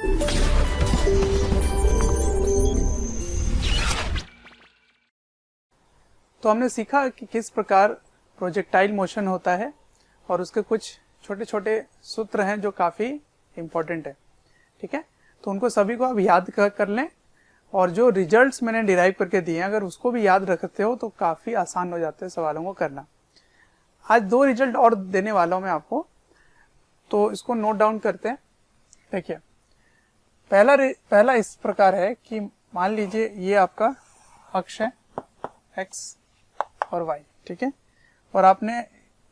तो हमने सीखा कि किस प्रकार प्रोजेक्टाइल मोशन होता है और उसके कुछ छोटे छोटे सूत्र हैं जो काफ़ी इम्पोर्टेंट है। ठीक है, तो उनको सभी को आप याद कर लें और जो रिजल्ट्स मैंने डिराइव करके दिए हैं अगर उसको भी याद रखते हो तो काफ़ी आसान हो जाते हैं सवालों को करना। आज 2 रिजल्ट और देने वाला हूँ मैं आपको, तो इसको नोट डाउन करते हैं। देखिए, पहला इस प्रकार है कि मान लीजिए ये आपका अक्ष है x और y, ठीक है, और आपने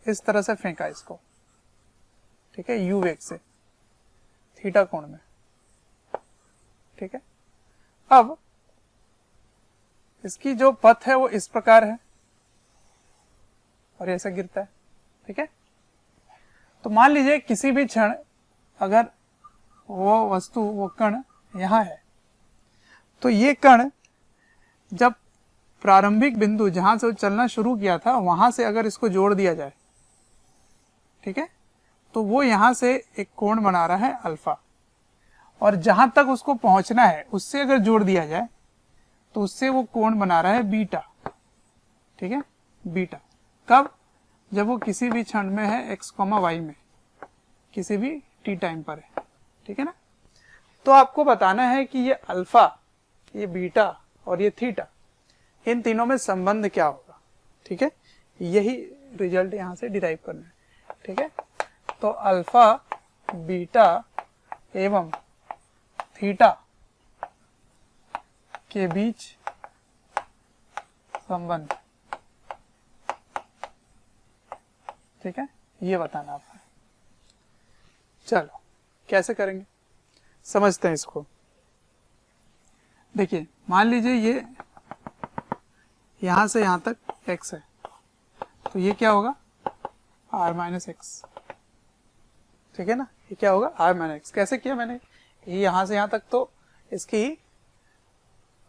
इस तरह से फेंका इसको, ठीक है, u वेग से थीटा कोण में। ठीक है, अब इसकी जो पथ है वो इस प्रकार है और ऐसा गिरता है। ठीक है, तो मान लीजिए किसी भी क्षण अगर वो वस्तु, वो कण यहां है, तो ये कण जब प्रारंभिक बिंदु जहां से वो चलना शुरू किया था वहां से अगर इसको जोड़ दिया जाए, ठीक है, तो वो यहां से एक कोण बना रहा है अल्फा, और जहां तक उसको पहुंचना है उससे अगर जोड़ दिया जाए तो उससे वो कोण बना रहा है बीटा। ठीक है, बीटा कब? जब वो किसी भी क्षण में है x, y में, किसी भी t टाइम पर है। ठीक है ना, तो आपको बताना है कि ये अल्फा, ये बीटा और ये थीटा, इन तीनों में संबंध क्या होगा। ठीक है, यही रिजल्ट यहां से डिराइव करना है। ठीक है, तो अल्फा, बीटा एवं थीटा के बीच संबंध, ठीक है, ये बताना आपको। चलो कैसे करेंगे समझते हैं इसको। देखिए, मान लीजिए ये यहां से यहां तक x है, तो ये क्या होगा r माइनस एक्स। ठीक है ना, ये क्या होगा r माइनस एक्स। कैसे किया मैंने, ये यहां से यहां तक तो इसकी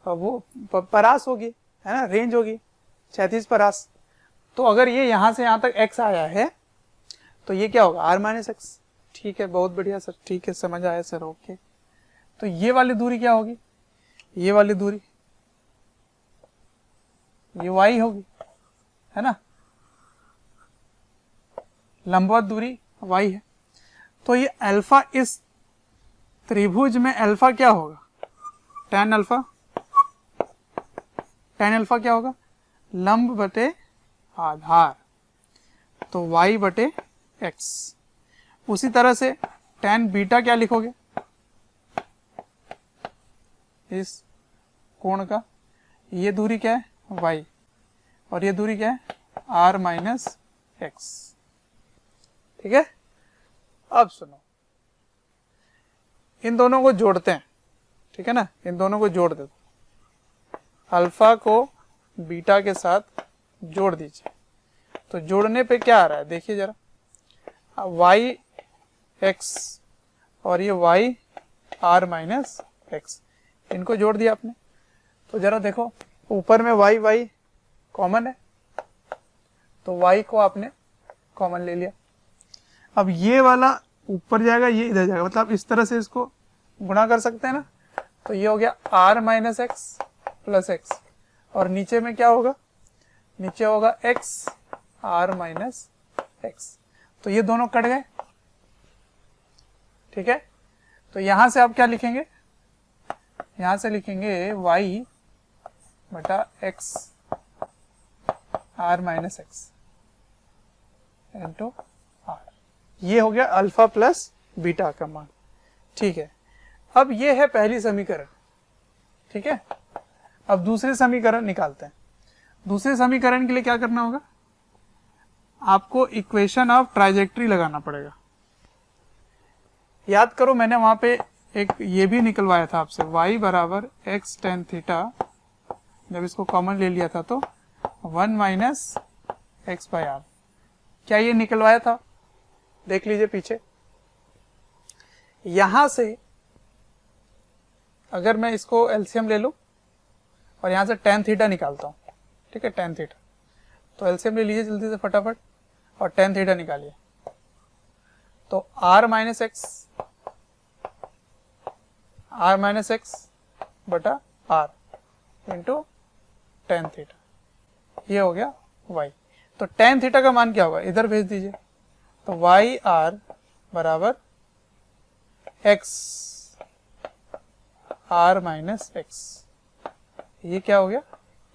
वो परास होगी, है ना, रेंज होगी 36 परास। तो अगर ये यहां से यहां तक x आया है तो ये क्या होगा r माइनस एक्स। ठीक है, बहुत बढ़िया सर, ठीक है, समझ आया सर, ओके। तो ये वाली दूरी क्या होगी, ये वाली दूरी ये y होगी, है ना, लंबवत दूरी y है। तो ये अल्फा, इस त्रिभुज में अल्फा क्या होगा, tan अल्फा। tan अल्फा क्या होगा, लंब बटे आधार, तो y बटे x। उसी तरह से tan बीटा क्या लिखोगे, इस कोण का ये दूरी क्या है y, और ये दूरी क्या है r माइनस एक्स। ठीक है, अब सुनो, इन दोनों को जोड़ते हैं। ठीक है ना, इन दोनों को जोड़ दो, अल्फा को बीटा के साथ जोड़ दीजिए। तो जोड़ने पे क्या आ रहा है देखिए जरा, y x और ये y r माइनस एक्स, इनको जोड़ दिया आपने। तो जरा देखो, ऊपर में y कॉमन है, तो y को आपने कॉमन ले लिया। अब ये वाला ऊपर जाएगा, ये इधर जाएगा, मतलब इस तरह से इसको गुणा कर सकते हैं ना। तो ये हो गया r minus x plus x, और नीचे में क्या होगा, नीचे होगा x r माइनस एक्स। तो ये दोनों कट गए। ठीक है, तो यहां से आप क्या लिखेंगे, यहां से लिखेंगे y बटा x r minus x into r। ये हो गया अल्फा प्लस बीटा का मान। ठीक है, अब ये है पहली समीकरण। ठीक है, अब दूसरे समीकरण निकालते हैं। दूसरे समीकरण के लिए क्या करना होगा, आपको इक्वेशन ऑफ ट्राइजेक्टरी लगाना पड़ेगा। याद करो, मैंने वहां पे एक ये भी निकलवाया था आपसे, y बराबर x tan थीटा, जब इसको कॉमन ले लिया था तो 1 माइनस एक्स बाई आर। क्या ये निकलवाया था, देख लीजिए पीछे। यहां से अगर मैं इसको एलसीएम ले लूं और यहां से tan थीटा निकालता हूं, ठीक है, tan थीटा, तो एलसीएम ले लीजिए जल्दी से फटाफट और tan थीटा निकालिए। तो r minus X R minus X बटा आर इंटू टेन थीटा, ये हो गया y। तो टेन थीटा का मान क्या होगा, इधर भेज दीजिए, तो वाई आर बराबर एक्स आर माइनस एक्स, ये क्या हो गया,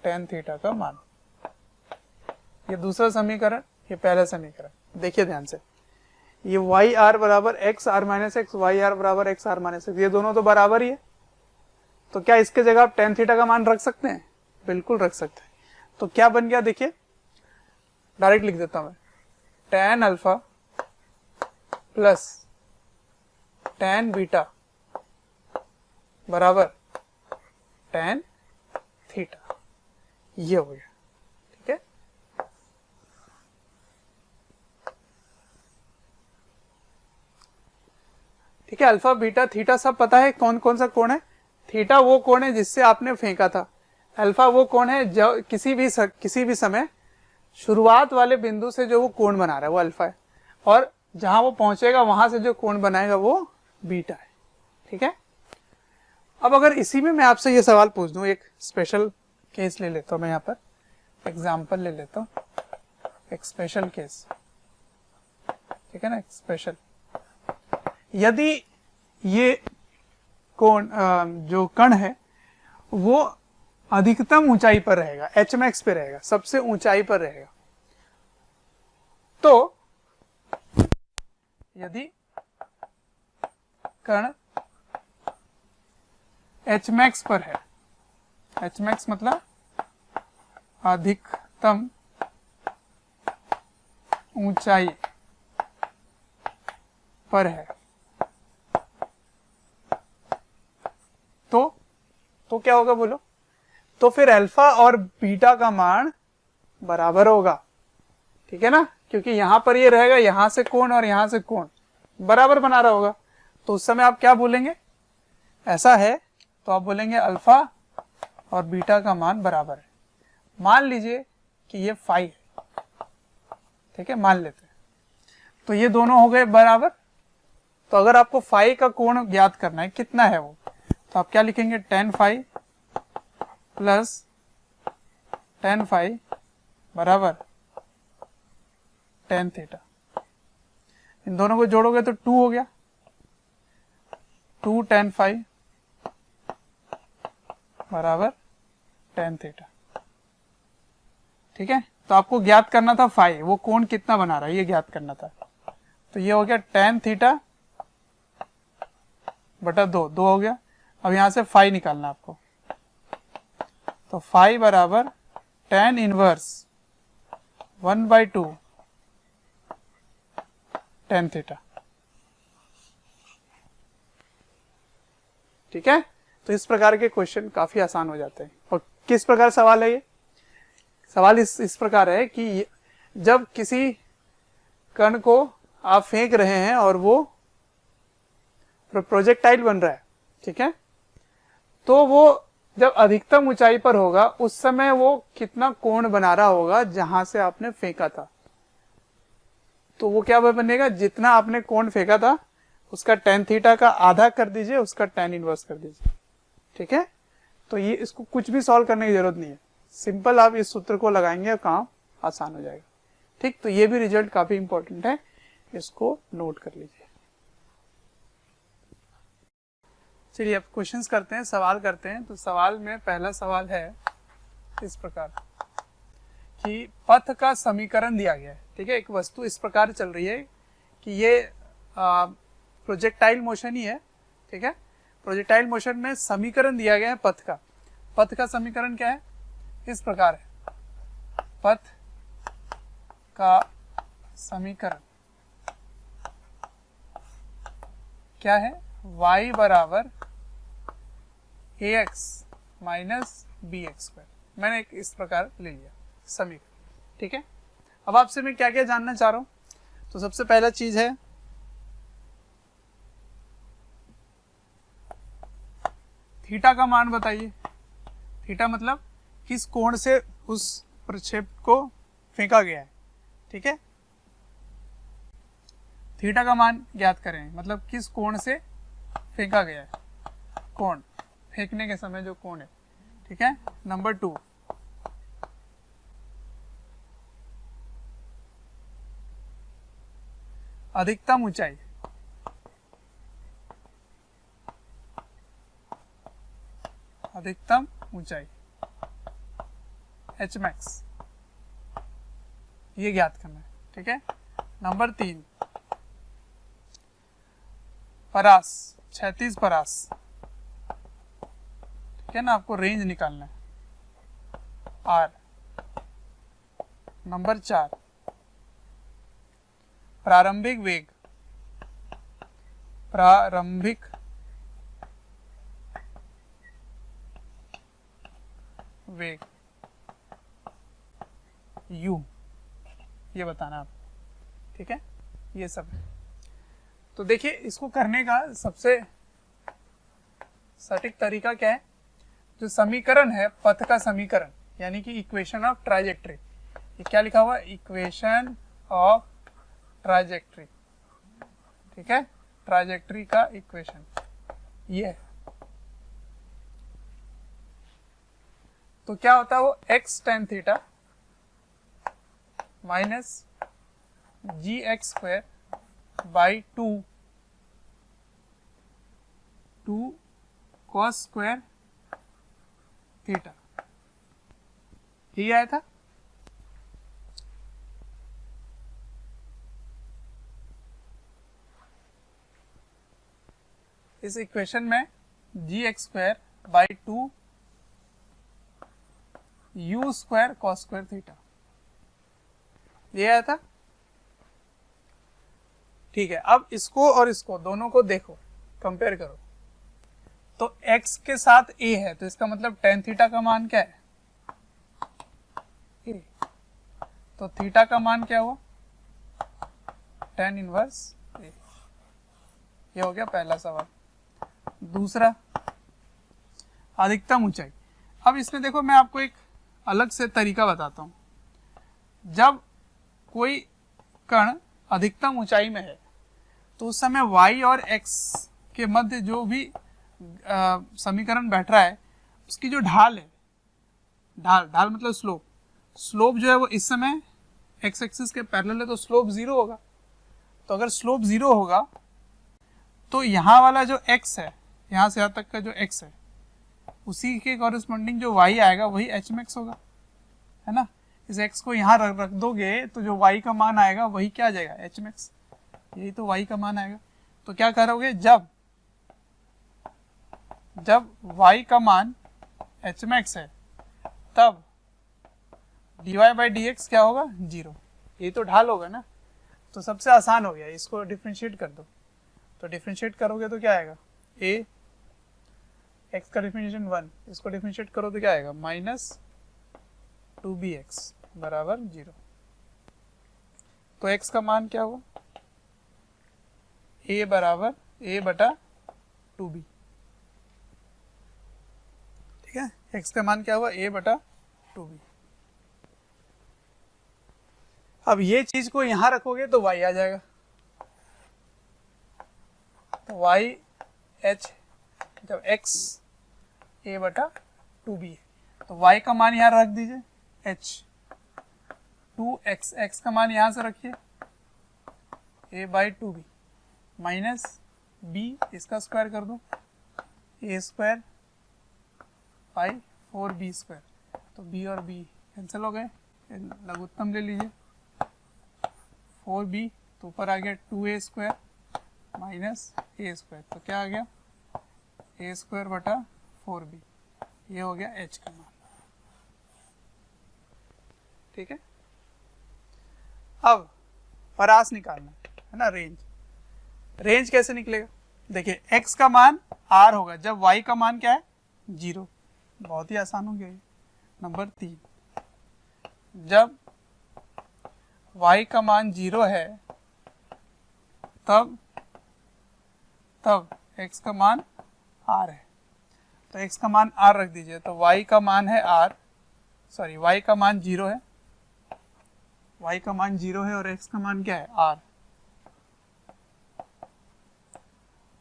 टेन थीटा का मान। ये दूसरा समीकरण, ये पहला समीकरण। देखिए ध्यान से, ये वाई आर बराबर X R minus X, Y R बराबर एक्स आर माइनस एक्स, ये दोनों तो बराबर ही है। तो क्या इसके जगह आप टेन थीटा का मान रख सकते हैं? बिल्कुल रख सकते हैं। तो क्या बन गया, देखिए डायरेक्ट लिख देता हूं मैं, tan alpha plus tan beta बराबर टेन थीटा, ये हो गया। ठीक है, ठीक है, अल्फा बीटा थीटा सब पता है कौन कौन सा कोण है। थीटा वो कोण है जिससे आपने फेंका था, अल्फा वो कोण है जो किसी भी समय शुरुआत वाले बिंदु से जो वो कोण बना रहा है वो अल्फा है, और जहां वो पहुंचेगा वहां से जो कोण बनाएगा वो बीटा है। ठीक है, अब अगर इसी में मैं आपसे ये सवाल पूछ दूं, एक स्पेशल केस ले लेता हूं मैं, यहाँ पर एग्जाम्पल ले लेता हूं, एक स्पेशल केस। ठीक है ना, एक स्पेशल, यदि ये कोण जो कण है वो अधिकतम ऊंचाई पर रहेगा, एच मैक्स पे रहेगा, सबसे ऊंचाई पर रहेगा, तो यदि कण एच मैक्स पर है, एच मैक्स मतलब अधिकतम ऊंचाई पर है, तो क्या होगा बोलो, तो फिर अल्फा और बीटा का मान बराबर होगा। ठीक है ना, क्योंकि यहां पर ये रहेगा, यहां से कोण और यहां से कोण बराबर बना रहा होगा, तो उस समय आप क्या बोलेंगे, ऐसा है तो आप बोलेंगे अल्फा और बीटा का मान बराबर है। मान लीजिए कि ये फाई है, ठीक है, मान लेते हैं, तो ये दोनों हो गए बराबर। तो अगर आपको फाई का कोण ज्ञात करना है कितना है वो, तो आप क्या लिखेंगे, tan phi plus tan phi बराबर टेन थीटा। इन दोनों को जोड़ोगे तो टू हो गया, टू टेन फाई बराबर टेन थीटा। ठीक है, तो आपको ज्ञात करना था फाई, वो कोण कितना बना रहा है ये ज्ञात करना था, तो ये हो गया टेन थीटा बटा दो, दो हो गया। अब यहां से फाई निकालना आपको, तो फाई बराबर टेन इनवर्स 1/2 टेन थीटा। ठीक है, तो इस प्रकार के क्वेश्चन काफी आसान हो जाते हैं। और किस प्रकार सवाल है ये, सवाल इस प्रकार है कि जब किसी कण को आप फेंक रहे हैं और वो प्रोजेक्टाइल बन रहा है, ठीक है, तो वो जब अधिकतम ऊंचाई पर होगा उस समय वो कितना कोण बना रहा होगा जहां से आपने फेंका था, तो वो क्या बनेगा, जितना आपने कोण फेंका था उसका टेन थीटा का आधा कर दीजिए, उसका टेन इनवर्स कर दीजिए। ठीक है, तो ये इसको कुछ भी सॉल्व करने की जरूरत नहीं है, सिंपल आप इस सूत्र को लगाएंगे और काम आसान हो जाएगा। ठीक, तो ये भी रिजल्ट काफी इंपॉर्टेंट है, इसको नोट कर लीजिए। चलिए अब क्वेश्चंस करते हैं, सवाल करते हैं। तो सवाल में पहला सवाल है इस प्रकार कि पथ का समीकरण दिया गया है। ठीक है, एक वस्तु इस प्रकार चल रही है कि ये प्रोजेक्टाइल मोशन ही है। ठीक है, प्रोजेक्टाइल मोशन में समीकरण दिया गया है पथ का। पथ का समीकरण क्या है, इस प्रकार है, पथ का समीकरण क्या है, y बराबर ax minus B X square. मैंने एक इस प्रकार ले लिया समीकरण। ठीक है, अब आपसे मैं क्या क्या जानना चाह रहा हूं, तो सबसे पहला चीज है थीटा का मान बताइए। थीटा मतलब किस कोण से उस प्रक्षेप को फेंका गया है। ठीक है, थीटा का मान ज्ञात करें, मतलब किस कोण से फेंका गया है। कोण, फेंकने के समय जो कोण है, ठीक है। नंबर 2, अधिकतम ऊंचाई, अधिकतम ऊंचाई एच मैक्स, ये ज्ञात करना है, ठीक है। नंबर 3, परास, क्षैतिज परास, ठीक है ना, आपको रेंज निकालना है आर। नंबर 4, प्रारंभिक वेग, प्रारंभिक वेग u, ये बताना आप, ठीक है। ये सब है। तो देखिए इसको करने का सबसे सटीक तरीका क्या है, जो समीकरण है पथ का समीकरण, यानी कि इक्वेशन ऑफ ट्राजेक्ट्री, ये क्या लिखा हुआ, इक्वेशन ऑफ ट्राजेक्ट्री, ठीक है, ट्राजेक्ट्री का इक्वेशन ये है। तो क्या होता है वो x tan theta minus g x square by 2 cos square theta, ये आया था। इस इक्वेशन में g x square by 2 u square cos square theta, ये आया था, ठीक है। अब इसको और इसको दोनों को देखो, कंपेयर करो, तो x के साथ a है, तो इसका मतलब tan थीटा का मान क्या है, a, तो थीटा का मान क्या हुआ, tan इनवर्स a, ये हो गया पहला सवाल। दूसरा, अधिकतम ऊंचाई। अब इसमें देखो मैं आपको एक अलग से तरीका बताता हूं। जब कोई कण अधिकतम ऊंचाई में है तो उस समय y और x के मध्य जो भी समीकरण बैठ रहा है उसकी जो ढाल है, ढाल मतलब स्लोप जो है वो इस समय x एक्सिस के पैरेलल है, तो स्लोप 0 होगा। तो अगर स्लोप 0 होगा तो यहाँ वाला जो x है, यहाँ से यहाँ तक का जो x है, उसी के कॉरेस्पॉन्डिंग जो y आएगा वही h मैक्स होगा, है ना। इस x को यहाँ रख दोगे तो जो y का मान आएगा वही क्या आ जाएगा, h मैक्स, यही तो y का मान आएगा। तो क्या करोगे, जब y का मान h मैक्स है तब dy बाई डी एक्स क्या होगा, 0, यही तो ढाल होगा ना। तो सबसे आसान हो गया, इसको डिफ्रेंशिएट कर दो, तो डिफ्रेंशिएट करोगे तो क्या आएगा, a, x का डिफ्रेंशिएशन 1, इसको डिफ्रेंशिएट करो तो क्या आएगा, माइनस 2bx बराबर 0। तो x का मान क्या हुआ, a बराबर a बटा 2b, ठीक है। x का मान क्या हुआ, a बटा 2b। अब ये चीज को यहां रखोगे तो y आ जाएगा, तो y h, जब x a बटा 2b है तो y का मान यहां रख दीजिए h, 2x, x का मान यहां से रखिए a by 2b minus b, इसका स्क्वायर कर दो, a square by 4b square, तो b और b कैंसिल हो गए, लघुत्तम ले लीजिए, 4b तो ऊपर आ गया 2a square minus a square, तो क्या आ गया, a स्क्वायर बटा 4b, ये हो गया h का मान, ठीक है। अब परास निकालना है ना, रेंज कैसे निकलेगा, देखिए x का मान r होगा जब y का मान क्या है, 0, बहुत ही आसान हो गया ये। नंबर 3, जब y का मान 0 है तब x का मान r है, तो x का मान r रख दीजिए, तो y का मान है r, सॉरी y का मान 0 है, y का मान 0 है और x का मान क्या है, r,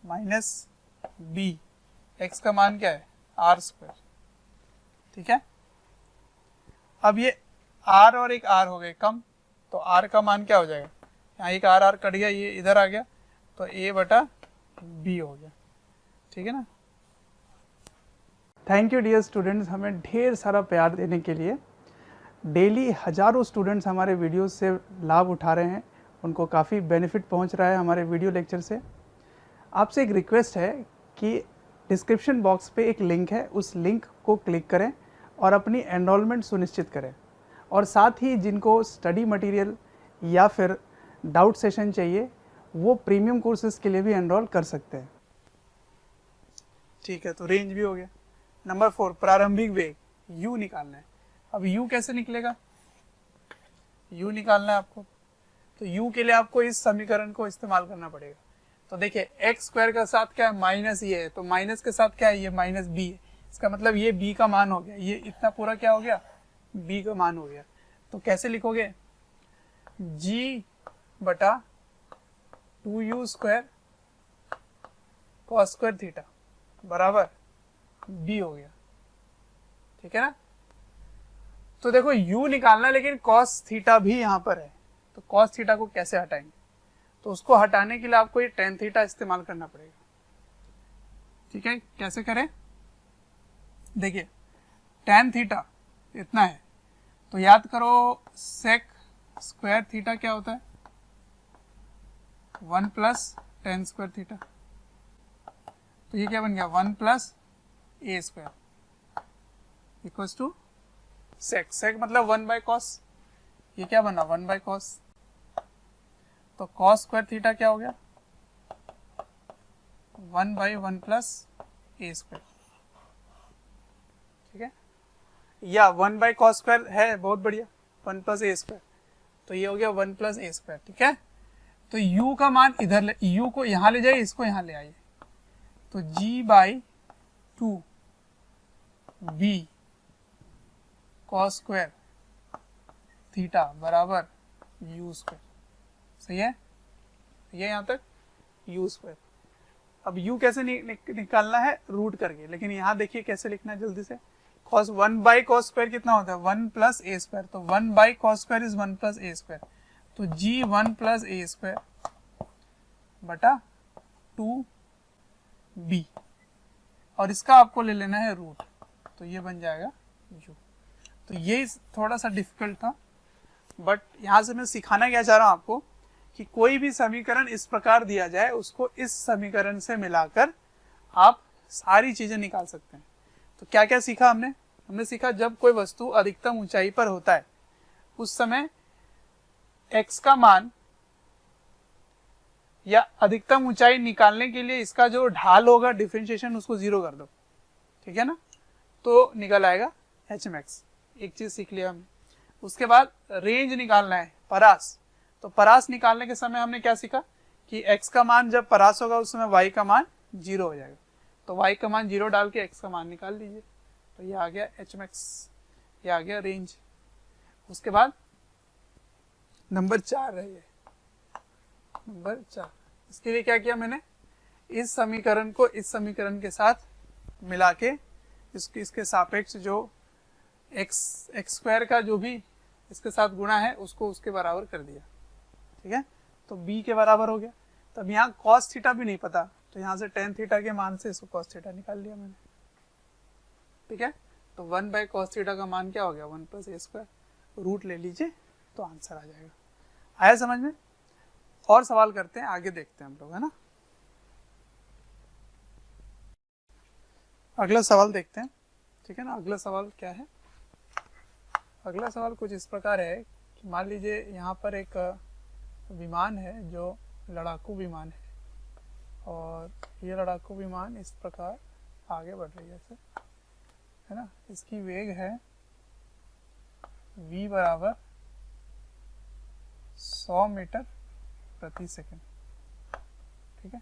माइनस b x का मान क्या है r स्क्वायर, ठीक है। अब ये r और एक r हो गए कम, तो r का मान क्या हो जाएगा, यहाँ एक r कट गया, ये इधर आ गया, तो a बटा b हो गया, ठीक है ना। थैंक यू डियर स्टूडेंट्स, हमें ढेर सारा प्यार देने के लिए। डेली हज़ारों स्टूडेंट्स हमारे वीडियोस से लाभ उठा रहे हैं, उनको काफ़ी बेनिफिट पहुंच रहा है हमारे वीडियो लेक्चर से। आपसे एक रिक्वेस्ट है कि डिस्क्रिप्शन बॉक्स पे एक लिंक है, उस लिंक को क्लिक करें और अपनी एनरोलमेंट सुनिश्चित करें। और साथ ही जिनको स्टडी मटेरियल या फिर डाउट सेशन चाहिए वो प्रीमियम कोर्सेज के लिए भी एनरोल कर सकते हैं, ठीक है। तो रेंज भी हो गया। नंबर 4, प्रारंभिक वेग u निकालना है। अब u कैसे निकलेगा, u निकालना है आपको, तो u के लिए आपको इस समीकरण को इस्तेमाल करना पड़ेगा। तो देखिए x स्क्वायर का साथ क्या है, माइनस ये है, तो माइनस के साथ क्या है, ये माइनस b है, इसका मतलब ये b का मान हो गया, ये इतना पूरा क्या हो गया, b का मान हो गया। तो कैसे लिखोगे, g बटा 2u square cos square theta बराबर b हो गया, ठीक है ना। तो देखो u निकालना है, लेकिन कॉस थीटा भी यहाँ पर है, तो कॉस थीटा को कैसे हटाएंगे, तो उसको हटाने के लिए आपको ये टेन थीटा इस्तेमाल करना पड़ेगा, ठीक है। कैसे करें, देखिए टेन थीटा इतना है, तो याद करो सेक स्क्वायर थीटा क्या होता है, 1 प्लस टेन स्क्वायर थीटा, तो ये क्या बन गया 1 plus a square equals to sec, sec मतलब 1 बाय कॉस, ये क्या बना 1 बाय कॉस, तो कॉस स्क्वायर थीटा क्या हो गया 1 बाई 1 प्लस ए स्क्वायर, ठीक है। या 1 बाई कॉस स्क्वायर है, बहुत बढ़िया, 1 प्लस ए स्क्वायर, तो ये हो गया 1 प्लस ए स्क्वायर, ठीक है। तो u का मान इधर ले, u को यहां ले जाइए, इसको यहां ले आइए, तो g by 2 b cos square theta बराबर u स्क्वायर, सही है, ये यहां तक u स्क्वायर। अब u कैसे निकालना है, रूट करके, लेकिन यहां देखिए कैसे लिखना है जल्दी से, cos 1 बाई कॉस स्क्वायर कितना होता है 1 प्लस ए स्क्वायर, तो 1 by cos square is 1 plus a square, तो g 1 प्लस ए स्क्वायर बटा 2b, और इसका आपको ले लेना है रूट, तो ये बन जाएगा u। तो ये थोड़ा सा डिफिकल्ट था, बट यहाँ से मैं सिखाना क्या चाह रहा हूँ आपको कि कोई भी समीकरण इस प्रकार दिया जाए, उसको इस समीकरण से मिलाकर आप सारी चीजें निकाल सकते हैं। तो क्या क्या सीखा हमने, हमने सीखा जब कोई वस्तु अधिकतम ऊंचाई पर होता है उस समय x का मान या अधिकतम ऊंचाई निकालने के लिए इसका जो ढाल होगा डिफरेंशिएशन उसको 0 कर दो, ठीक है ना, तो निकल आएगा h मैक्स। एक चीज सीख लिया हमने। उसके बाद रेंज निकालना है, परास, तो परास निकालने के समय हमने क्या सीखा कि x का मान जब परास होगा उस समय y का मान 0 हो जाएगा, तो y का मान 0 डाल के x का मान निकाल लीजिए, तो ये आ गया h मैक्स, ये आ गया रेंज। उसके बाद नंबर 4 है, ये नंबर 4, इसके लिए क्या किया मैंने, इस समीकरण को इस समीकरण के साथ मिला के इसके सापेक्ष जो x स्क्वायर का जो भी इसके साथ गुणा है उसको उसके बराबर कर दिया, ठीक है, तो b के बराबर हो गया। तब यहाँ cos थीटा भी नहीं पता, तो यहाँ से tan थीटा के मान से इसको cos थीटा निकाल लिया मैंने, ठीक है। तो 1 बाई cos थीटा का मान क्या हो गया 1 प्लस ए स्क्वायर, रूट ले लीजिए तो आंसर आ जाएगा। आया समझ में, और सवाल करते हैं, आगे देखते हैं हम लोग, है ना। अगला सवाल देखते हैं, ठीक है ना। अगला सवाल क्या है, अगला सवाल कुछ इस प्रकार है कि मान लीजिए यहाँ पर एक विमान है जो लड़ाकू विमान है, और ये लड़ाकू विमान इस प्रकार आगे बढ़ रही है ऐसे, है ना। इसकी वेग है v बराबर 100 मीटर प्रति सेकंड, ठीक है,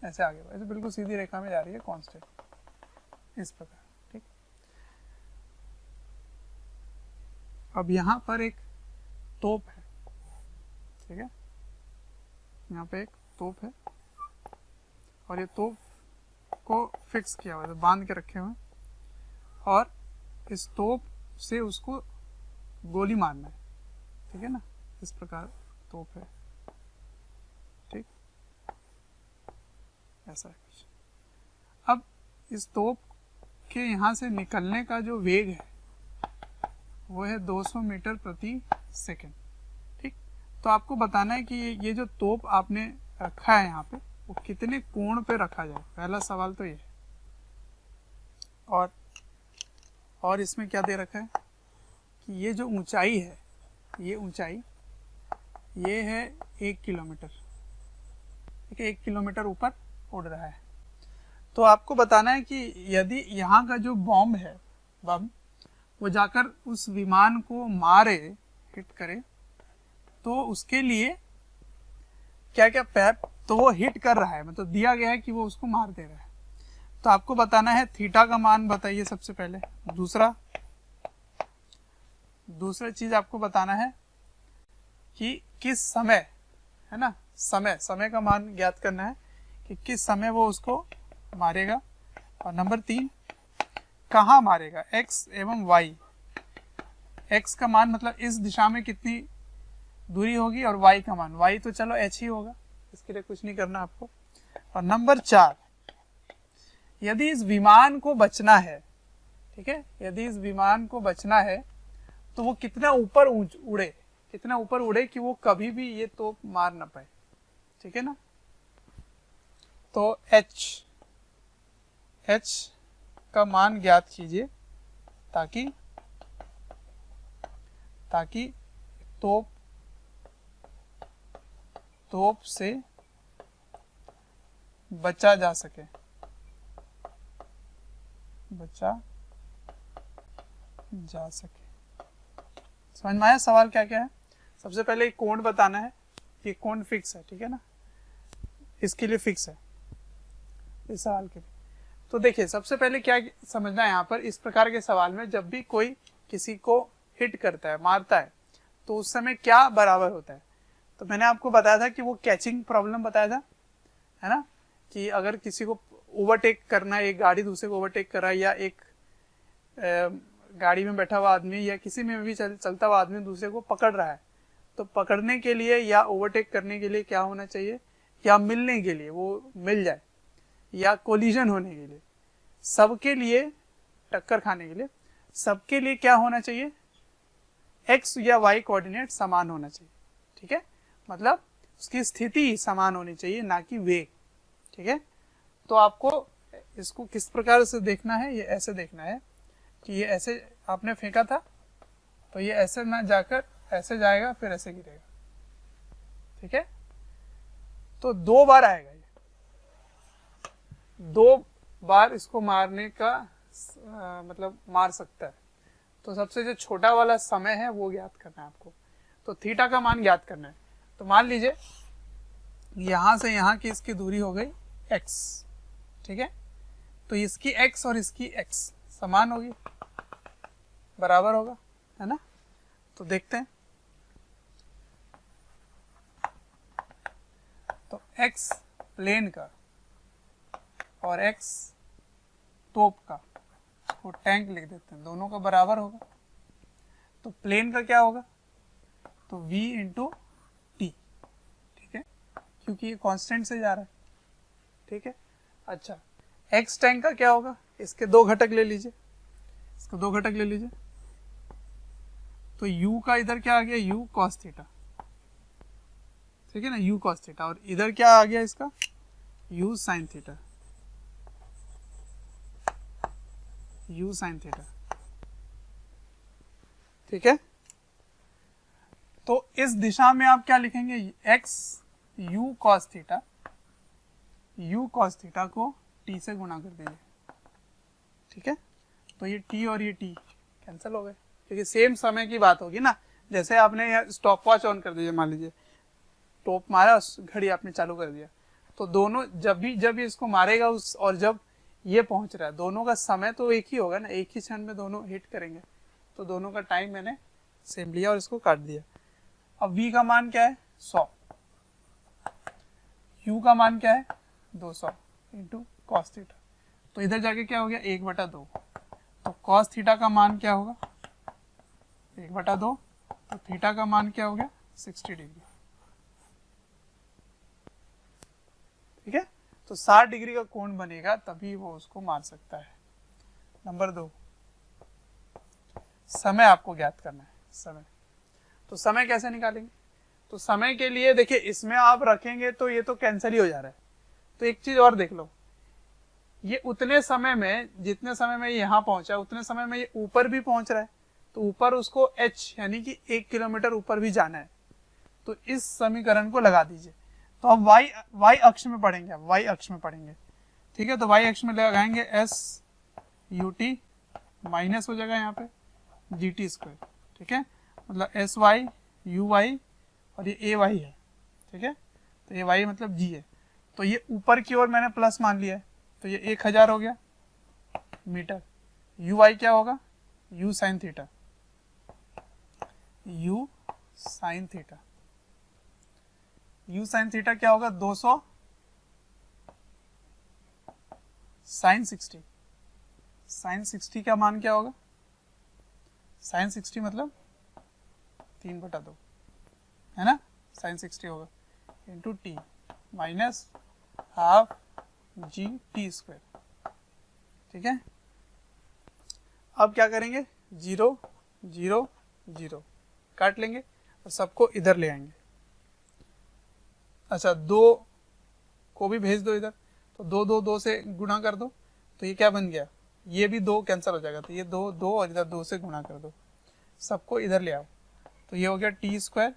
ऐसे आगे ऐसे बिल्कुल सीधी रेखा में जा रही है कांस्टेंट, इस प्रकार, ठीक। अब यहाँ पर एक तोप है, ठीक है, यहाँ पे एक तोप है, और ये तोप को फिक्स किया हुआ है, बांध के रखे हुए हैं, और इस तोप से उसको गोली मारना है, ठीक है ना। इस प्रकार तोप है, ठीक, ऐसा है कुछ। अब इस तोप के यहाँ से निकलने का जो वेग है वो है 200 मीटर प्रति सेकंड, ठीक। तो आपको बताना है कि ये जो तोप आपने रखा है यहाँ पे वो कितने कोण पे रखा जाए, पहला सवाल तो ये है। और इसमें क्या दे रखा है कि ये जो ऊंचाई है, ये ऊंचाई ये है 1 किलोमीटर, ठीक है, 1 किलोमीटर ऊपर उड़ रहा है। तो आपको बताना है कि यदि यहाँ का जो बॉम्ब है, बम, वो जाकर उस विमान को मारे, हिट करे, तो उसके लिए क्या क्या पैप, तो वो हिट कर रहा है, मतलब दिया गया है कि वो उसको मार दे रहा है। तो आपको बताना है थीटा का मान बताइए सबसे पहले। दूसरा चीज आपको बताना है कि किस समय, है ना, समय का मान ज्ञात करना है कि किस समय वो उसको मारेगा। और नंबर 3, कहाँ मारेगा, x एवं y। x का मान मतलब इस दिशा में कितनी दूरी होगी, और y का मान, y तो चलो h ही होगा, इसके लिए कुछ नहीं करना आपको। और नंबर 4, यदि इस विमान को बचना है, ठीक है, यदि इस विमान को बचना है तो वो कितना ऊपर उड़े, कितना ऊपर उड़े कि वो कभी भी ये तोप मार ना पाए, ठीक है ना। तो h का मान ज्ञात कीजिए ताकि तोप से बचा जा सके, समझ में आया सवाल क्या क्या है। सबसे पहले एक कोण बताना है, ये कोण फिक्स है, ठीक है ना, इसके लिए फिक्स है इस सवाल के लिए। तो देखिए सबसे पहले क्या समझना है यहाँ पर, इस प्रकार के सवाल में जब भी कोई किसी को हिट करता है, मारता है, तो उस समय क्या बराबर होता है। तो मैंने आपको बताया था कि वो कैचिंग प्रॉब्लम बताया था, है ना, कि अगर किसी को ओवरटेक करना है, एक गाड़ी दूसरे को ओवरटेक कर रहा है, या एक गाड़ी में बैठा हुआ आदमी या किसी में भी चलता हुआ आदमी दूसरे को पकड़ रहा है, तो पकड़ने के लिए या ओवरटेक करने के लिए क्या होना चाहिए, या मिलने के लिए वो मिल जाए, या कोलिजन होने के लिए, सबके लिए, टक्कर खाने के लिए, सबके लिए क्या होना चाहिए, x या y कोऑर्डिनेट समान होना चाहिए, ठीक है, मतलब उसकी स्थिति समान होनी चाहिए, ना कि वेग, ठीक है। तो आपको इसको किस प्रकार से देखना है, ये ऐसे देखना है कि ये ऐसे आपने फेंका था, तो ये ऐसे ना जाकर ऐसे जाएगा, फिर ऐसे गिरेगा, ठीक है। तो 2 बार आएगा, ये 2 बार इसको मारने का मतलब मार सकता है। तो सबसे जो छोटा वाला समय है वो ज्ञात करना है आपको। तो थीटा का मान ज्ञात करना है। तो मान लीजिए यहां से यहां की इसकी दूरी हो गई x, ठीक है। तो इसकी x और इसकी x समान होगी, बराबर होगा, है ना। तो देखते हैं, तो x प्लेन का और x तोप का, वो टैंक लिख देते हैं, दोनों का बराबर होगा। तो प्लेन का क्या होगा, तो v इंटू टी, ठीक है, क्योंकि ये कांस्टेंट से जा रहा है, ठीक है। अच्छा, x टैंक का क्या होगा, इसके 2 घटक ले लीजिए, इसके 2 घटक ले लीजिए। तो u का इधर क्या आ गया, u cos थीटा, ठीक है ना, u cos थीटा, और इधर क्या आ गया इसका, u sin theta, u sin theta, ठीक है। तो इस दिशा में आप क्या लिखेंगे, x u cos theta, u cos theta को t से गुणा कर दीजिए, ठीक है। तो ये t और ये t कैंसिल हो गए, क्योंकि सेम समय की बात होगी ना। जैसे आपने स्टॉप वॉच ऑन कर दीजिए, मान लीजिए टॉप मारा, घड़ी आपने चालू कर दिया, तो दोनों जब ये इसको मारेगा उस, और जब ये पहुंच रहा है, दोनों का समय तो एक ही होगा ना, एक ही क्षण में दोनों हिट करेंगे, तो दोनों का टाइम मैंने सेम लिया और इसको काट दिया। अब v का मान क्या है, 100, u का मान क्या है, 200 इंटू कॉस थीटा, तो इधर जाके क्या हो गया 1/2। तो कॉस थीटा का मान क्या होगा 1/2, तो थीटा का मान क्या हो गया 60 डिग्री। ठीक है, तो 60 डिग्री का कोण बनेगा तभी वो उसको मार सकता है। नंबर 2, समय आपको ज्ञात करना है। समय, तो समय कैसे निकालेंगे? तो समय के लिए देखिए इसमें आप रखेंगे तो ये तो कैंसिल ही हो जा रहा है। तो एक चीज और देख लो, ये उतने समय में, जितने समय में यहाँ पहुंचा उतने समय में ये ऊपर भी पहुंच रहा है, तो ऊपर उसको h यानी कि 1 किलोमीटर ऊपर भी जाना है। तो इस समीकरण को लगा दीजिए। तो अब y अक्ष में पढ़ेंगे, अब y अक्ष में पढ़ेंगे। ठीक है, तो y अक्ष में लगाएंगे s ut माइनस हो जाएगा यहाँ पे gt स्क्वायर। ठीक है, मतलब एस वाई यू वाई और ये ए वाई है। ठीक है, तो ए वाई मतलब जी है। तो ये ऊपर की ओर मैंने प्लस मान लिया है, तो ये 1000 हो गया मीटर। यू वाई क्या होगा you sine theta, you sine theta, you sine theta क्या होगा 200 साइन 60। साइन 60 का मान क्या होगा, साइन 60 मतलब 3/2 है ना, साइन 60 होगा into T minus half G T square. ठीक है, अब क्या करेंगे 0 0 0 काट लेंगे और सबको इधर ले आएंगे। अच्छा 2 को भी भेज दो इधर, तो 2 2 2 से गुणा कर दो, तो ये क्या बन गया, ये भी 2 कैंसिल हो जाएगा, तो ये 2 2 और इधर 2 से गुणा कर दो, सबको इधर ले आओ। तो ये हो गया टी स्क्वायर,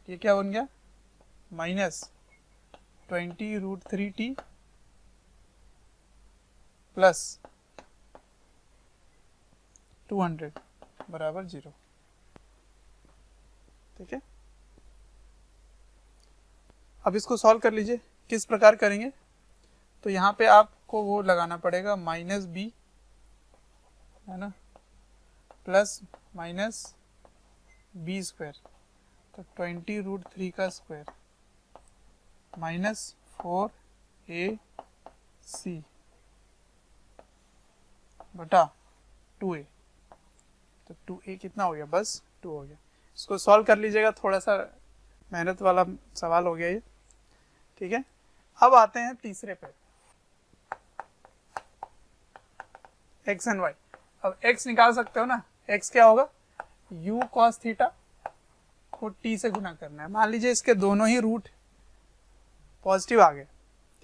ये क्या बन गया माइनस 20√3t प्लस 200 बराबर 0। ठीक है, अब इसको सॉल्व कर लीजिए। किस प्रकार करेंगे, तो यहाँ पे आपको वो लगाना पड़ेगा माइनस बी है ना, प्लस माइनस बी स्क्वायर, तो 20√3 का स्क्वायर माइनस 4ac बटा 2a। तो 2a कितना हो गया, बस 2 हो गया। इसको सॉल्व कर लीजिएगा, थोड़ा सा मेहनत वाला सवाल हो गया ये। ठीक है, अब आते हैं तीसरे पे, x एंड y। अब x निकाल सकते हो ना, x क्या होगा u cos थीटा को t से गुना करना है। मान लीजिए इसके दोनों ही रूट पॉजिटिव आ गए।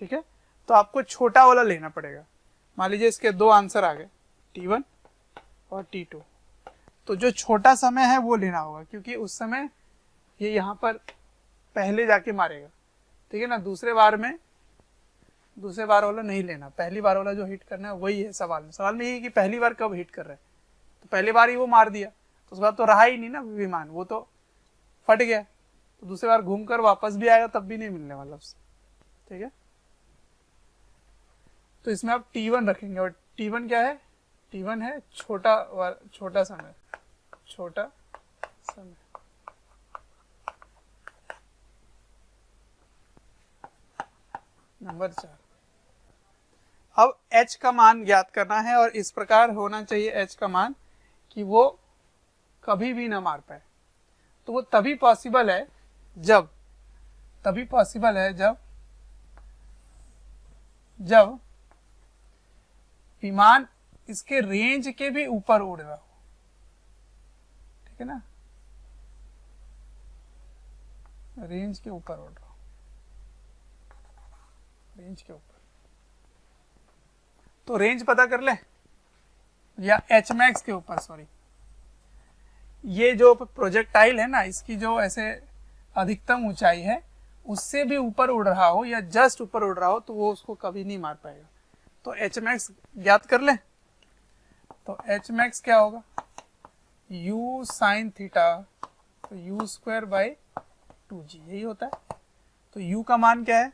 ठीक है, तो आपको छोटा वाला लेना पड़ेगा। मान लीजिए इसके 2 आंसर आ गए t1 और t2, तो जो छोटा समय है वो लेना होगा, क्योंकि उस समय ये यहाँ पर पहले जाके मारेगा। ठीक है ना, दूसरे बार वाला नहीं लेना, पहली बार वाला जो हिट करना है वही है सवाल में। सवाल में ये है कि पहली बार कब हिट कर रहा है, तो पहली बार ही वो मार दिया तो उसके बाद तो रहा ही नहीं ना विमान, वो तो फट गया, तो दूसरी बार घूमकर वापस भी आएगा तब भी नहीं मिलने वाला उससे। ठीक है, तो इसमें आप t1 रखेंगे, और t1 क्या है, t1 है छोटा समय, छोटा समय। नंबर 4, अब h का मान ज्ञात करना है, और इस प्रकार होना चाहिए h का मान कि वो कभी भी ना मार पाए। तो वो तभी पॉसिबल है जब विमान इसके रेंज के भी ऊपर उड़ रहा हो। ठीक है ना, रेंज के ऊपर उड़ रहा हो, रेंज के ऊपर। तो रेंज पता कर ले, या एच मैक्स के ऊपर, सॉरी, ये जो प्रोजेक्टाइल है ना, इसकी जो ऐसे अधिकतम ऊंचाई है उससे भी ऊपर उड़ रहा हो या जस्ट ऊपर उड़ रहा हो, तो वो उसको कभी नहीं मार पाएगा। तो एच मैक्स ज्ञात कर ले, तो एच मैक्स क्या होगा u साइन थीटा, तो u स्क्वायर बाई 2g, यही होता है। तो u का मान क्या है,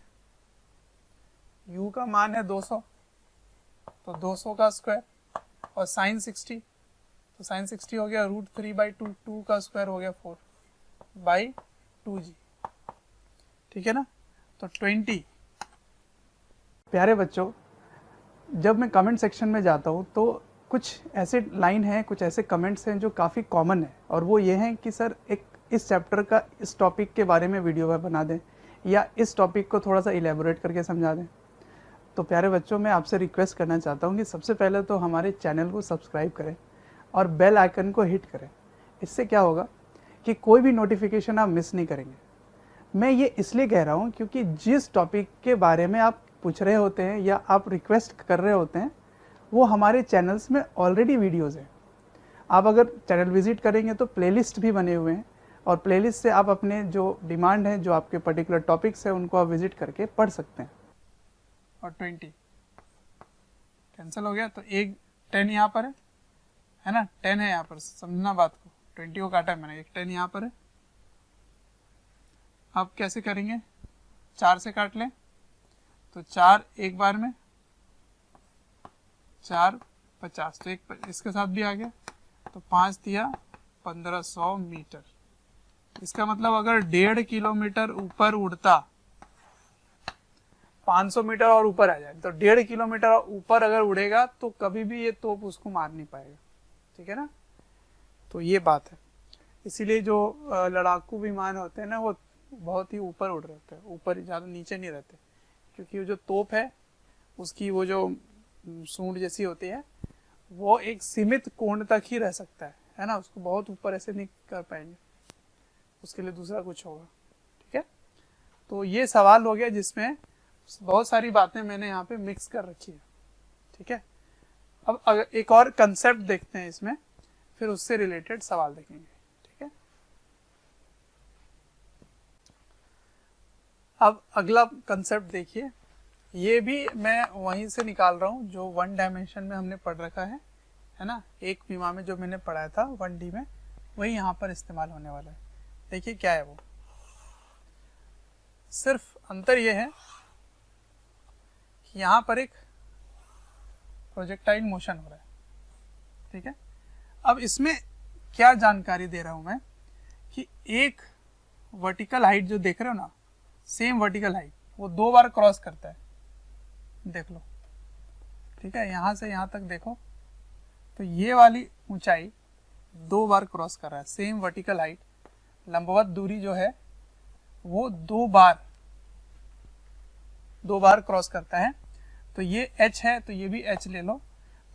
u का मान है 200, तो 200 का स्क्वायर, और साइन 60, तो साइन 60 हो गया √3/2, 2 का स्क्वायर हो गया 4/2g। ठीक है ना, तो 20। प्यारे बच्चों, जब मैं कमेंट सेक्शन में जाता हूँ तो कुछ ऐसे लाइन हैं, कुछ ऐसे कमेंट्स हैं जो काफ़ी कॉमन है, और वो ये हैं कि सर एक इस चैप्टर का इस टॉपिक के बारे में वीडियो बना दें, या इस टॉपिक को थोड़ा सा इलेबोरेट करके समझा दें। तो प्यारे बच्चों, मैं आपसे रिक्वेस्ट करना चाहता हूँ कि सबसे पहले तो हमारे चैनल को सब्सक्राइब करें और बेल आइकन को हिट करें। इससे क्या होगा कि कोई भी नोटिफिकेशन आप मिस नहीं करेंगे। मैं ये इसलिए कह रहा हूँ क्योंकि जिस टॉपिक के बारे में आप पूछ रहे होते हैं या आप रिक्वेस्ट कर रहे होते हैं, वो हमारे चैनल्स में ऑलरेडी वीडियोज़ हैं। आप अगर चैनल विजिट करेंगे तो प्लेलिस्ट भी बने हुए हैं, और प्लेलिस्ट से आप अपने जो डिमांड है, जो आपके पर्टिकुलर टॉपिक्स हैं, उनको आप विजिट करके पढ़ सकते हैं। और 20 कैंसिल हो गया तो एक 10 यहाँ पर है ना, 10 है यहाँ पर, समझना बात को। 20 को काटा है मैंने, एक 10 यहाँ पर है। अब कैसे करेंगे, 4 से काट लें तो 4 एक बार में, 4 50, तो एक इसके साथ भी आ गया, तो 5 दिया 1500 मीटर। इसका मतलब अगर 1.5 किलोमीटर ऊपर उड़ता, 500 मीटर और ऊपर आ जाए, तो 1.5 किलोमीटर ऊपर अगर उड़ेगा तो कभी भी ये तोप उसको मार नहीं पाएगा। ठीक है ना, तो ये बात है। इसीलिए जो लड़ाकू विमान होते हैं ना, वो बहुत ही ऊपर उड़ रहे होते हैं, ऊपर ज़्यादा नीचे नहीं रहते, क्योंकि वो जो तोप है उसकी वो जो सूंड जैसी होती है, वो एक सीमित कोण तक ही रह सकता है ना, उसको बहुत ऊपर ऐसे नहीं कर पाएंगे, उसके लिए दूसरा कुछ होगा। ठीक है, तो ये सवाल हो गया जिसमें बहुत सारी बातें मैंने यहाँ पे मिक्स कर रखी है। ठीक है, अब अगर एक और कंसेप्ट देखते हैं इसमें, फिर उससे रिलेटेड सवाल देखेंगे। ठीक है, अब अगला कंसेप्ट देखिए, ये भी मैं वहीं से निकाल रहा हूँ जो 1 डायमेंशन में हमने पढ़ रखा है ना, एक विमा में जो मैंने पढ़ाया था 1D में, वही यहाँ पर इस्तेमाल होने वाला है। देखिए क्या है वो, सिर्फ अंतर ये है कि यहाँ पर एक प्रोजेक्टाइल मोशन हो रहा है। ठीक है, अब इसमें क्या जानकारी दे रहा हूं मैं कि एक वर्टिकल हाइट जो देख रहे हो ना, सेम वर्टिकल हाइट वो 2 बार क्रॉस करता है, देख लो। ठीक है, यहां से यहां तक देखो, तो ये वाली ऊंचाई 2 बार क्रॉस कर रहा है, सेम वर्टिकल हाइट, लंबवत दूरी जो है वो 2 बार क्रॉस करता है। तो ये h है, तो ये भी h ले लो।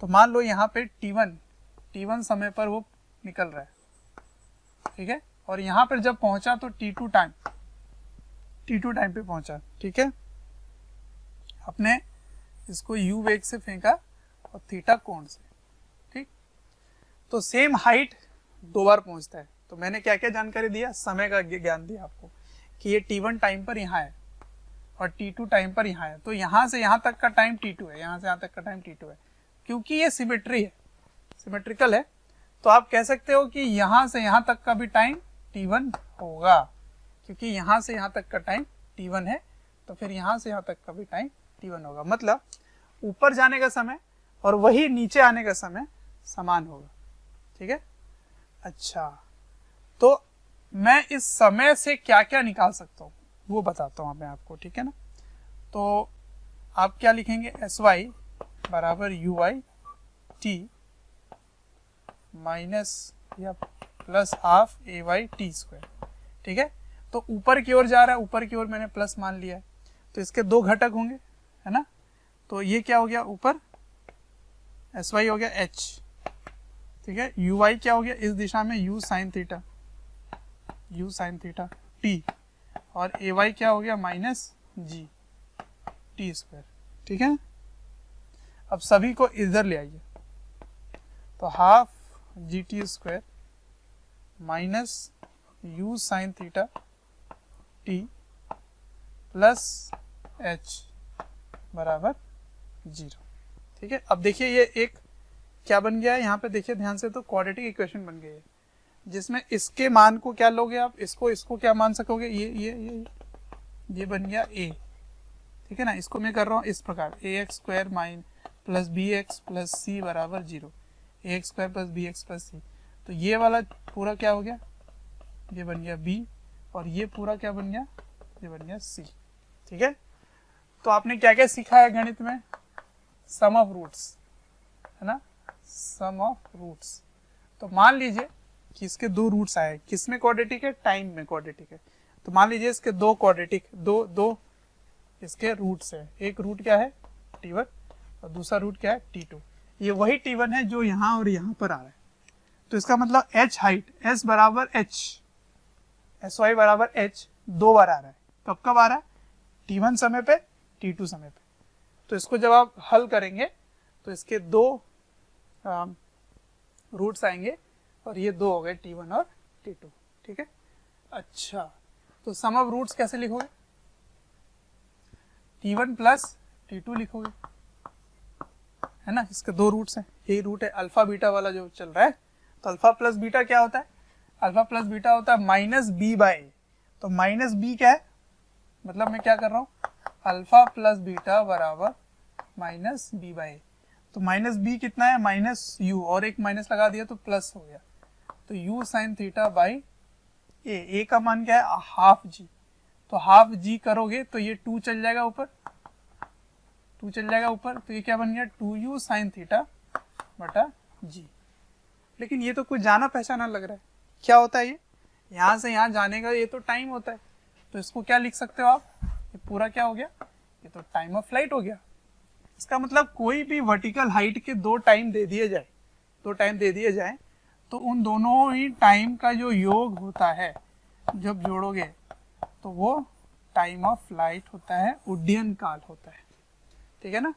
तो मान लो यहाँ पे t1 समय पर वो निकल रहा है। ठीक है, और यहाँ पर जब पहुंचा तो t2 टाइम पे पहुंचा। ठीक है, अपने इसको u वेग से फेंका और थीटा कोण से। ठीक, तो सेम हाइट 2 बार पहुंचता है। तो मैंने क्या क्या जानकारी दिया, समय का ज्ञान दिया आपको कि ये t1 टाइम पर यहाँ है और t2 टाइम पर यहाँ है, तो यहाँ से यहाँ तक का टाइम t2 है, यहाँ से यहाँ तक का टाइम t2 है। क्योंकि ये सिमेट्री है, सिमेट्रिकल है, तो आप कह सकते हो कि यहाँ से यहाँ तक का भी टाइम t1 होगा, क्योंकि यहाँ से यहाँ तक का टाइम t1 है, तो फिर यहाँ से यहाँ तक का भी टाइम t1 होगा। मतलब ऊपर जाने का समय और वही नीचे आने का समय समान होगा। ठीक है, अच्छा, तो मैं इस समय से क्या क्या निकाल सकता हूँ वो बताता हूँ मैं आपको। ठीक है ना, तो आप क्या लिखेंगे, SY बराबर UI t माइनस या plus half AY t square. ठीक है, तो ऊपर की ओर जा रहा है, ऊपर की ओर मैंने प्लस मान लिया है, तो इसके 2 घटक होंगे, है ना। तो ये क्या हो गया, ऊपर SY हो गया h। ठीक है, UI क्या हो गया इस दिशा में, U साइन थीटा t, और AY क्या हो गया माइनस G t स्क्वायर। ठीक है, अब सभी को इधर ले आइए, तो half GT square minus U sine theta t plus h बराबर 0। ठीक है, अब देखिए ये एक क्या बन गया है, यहाँ पे देखिए ध्यान से, तो क्वाड्रेटिक इक्वेशन बन गई है, जिसमें इसके मान को क्या लोगे आप, इसको क्या मान सकोगे, ये बन गया a। ठीक है ना, इसको मैं कर रहा हूँ इस प्रकार, ax square mine plus bx plus c बराबर 0, ax square plus bx plus c। तो ये वाला पूरा क्या हो गया, ये बन गया b, और ये पूरा क्या बन गया, ये बन गया c। ठीक है, तो आपने क्या क्या सीखा है गणित में, सम ऑफ रूट्स, है ना, सम ऑफ रूट्स। तो मान लीजिए कि इसके दो रूट्स आए, किस में क्वाड्रेटिक है, टाइम में क्वाड्रेटिक है। तो मान लीजिए इसके दो क्वाड्रेटिक, दो इसके रूट्स है, एक रूट क्या है t1 और दूसरा रूट क्या है t2। ये वही t1 है जो यहाँ और यहाँ पर आ रहा है। तो इसका मतलब h हाइट, s बराबर h, sy बराबर h 2 बार आ रहा है। कब कब आ रहा है, t1 समय पे, t2 समय पे। तो इसको जब आप हल करेंगे तो इसके दो रूट्स आएंगे और ये दो हो गए t1 और t2, ठीक है। अच्छा, तो सम ऑफ रूट्स कैसे लिखोगे, t1 प्लस t2 लिखोगे, है ना। इसके दो रूट्स हैं, यही रूट है अल्फा बीटा वाला जो चल रहा है। तो अल्फा प्लस बीटा क्या होता है, अल्फा प्लस बीटा होता है माइनस बी बाय ए। तो माइनस बी क्या है, मतलब मैं क्या कर रहा हूँ, अल्फा प्लस बीटा बराबर माइनस बी बाय ए। तो माइनस बी कितना है, माइनस यू, और एक माइनस लगा दिया तो प्लस हो गया। तो यू साइन थीटा बाई ए का मान क्या है, हाफ जी। तो हाफ जी करोगे तो ये 2 चल जाएगा ऊपर, 2 चल जाएगा ऊपर, तो ये क्या बन गया 2u साइन थीटा बटा जी। लेकिन ये तो कुछ जाना पहचाना लग रहा है, क्या होता है ये, यहाँ से यहाँ जाने का ये तो टाइम होता है। तो इसको क्या लिख सकते हो आप, ये पूरा क्या हो गया, ये तो टाइम ऑफ फ्लाइट हो गया। इसका मतलब कोई भी वर्टिकल हाइट के दो टाइम दे दिए जाए, तो उन दोनों ही टाइम का जो योग होता है जब जोड़ोगे तो वो टाइम ऑफ फ्लाइट होता है, उड्डयन काल होता है, ठीक है ना।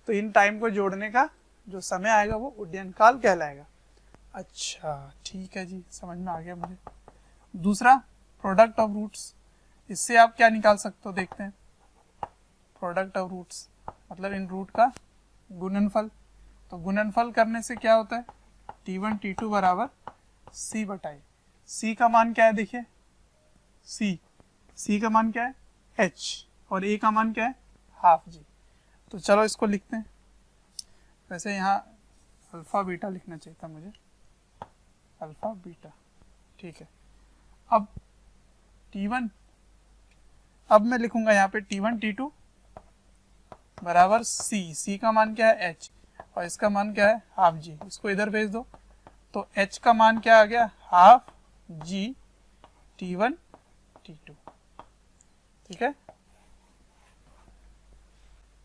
तो इन टाइम को जोड़ने का जो समय आएगा वो उड्डयन काल कहलाएगा। अच्छा ठीक है जी, समझ में आ गया मुझे। दूसरा प्रोडक्ट ऑफ रूट्स, इससे आप क्या निकाल सकते हो, देखते हैं। प्रोडक्ट ऑफ रूट्स मतलब इन रूट का गुणनफल। तो गुणनफल करने से क्या होता है, t1 t2 बराबर c बटाई, c का मान क्या है देखिए, c का मान क्या है h, और a का मान क्या है हाफ जी। तो चलो इसको लिखते हैं। वैसे यहाँ अल्फा बीटा लिखना चाहिए था मुझे, अल्फा बीटा, ठीक है। अब t1, अब मैं लिखूंगा यहाँ पे t1 t2 बराबर c का मान क्या है h, और इसका मान क्या है हाफ जी। इसको इधर भेज दो, तो h का मान क्या आ गया, हाफ जी t1 t2, ठीक है।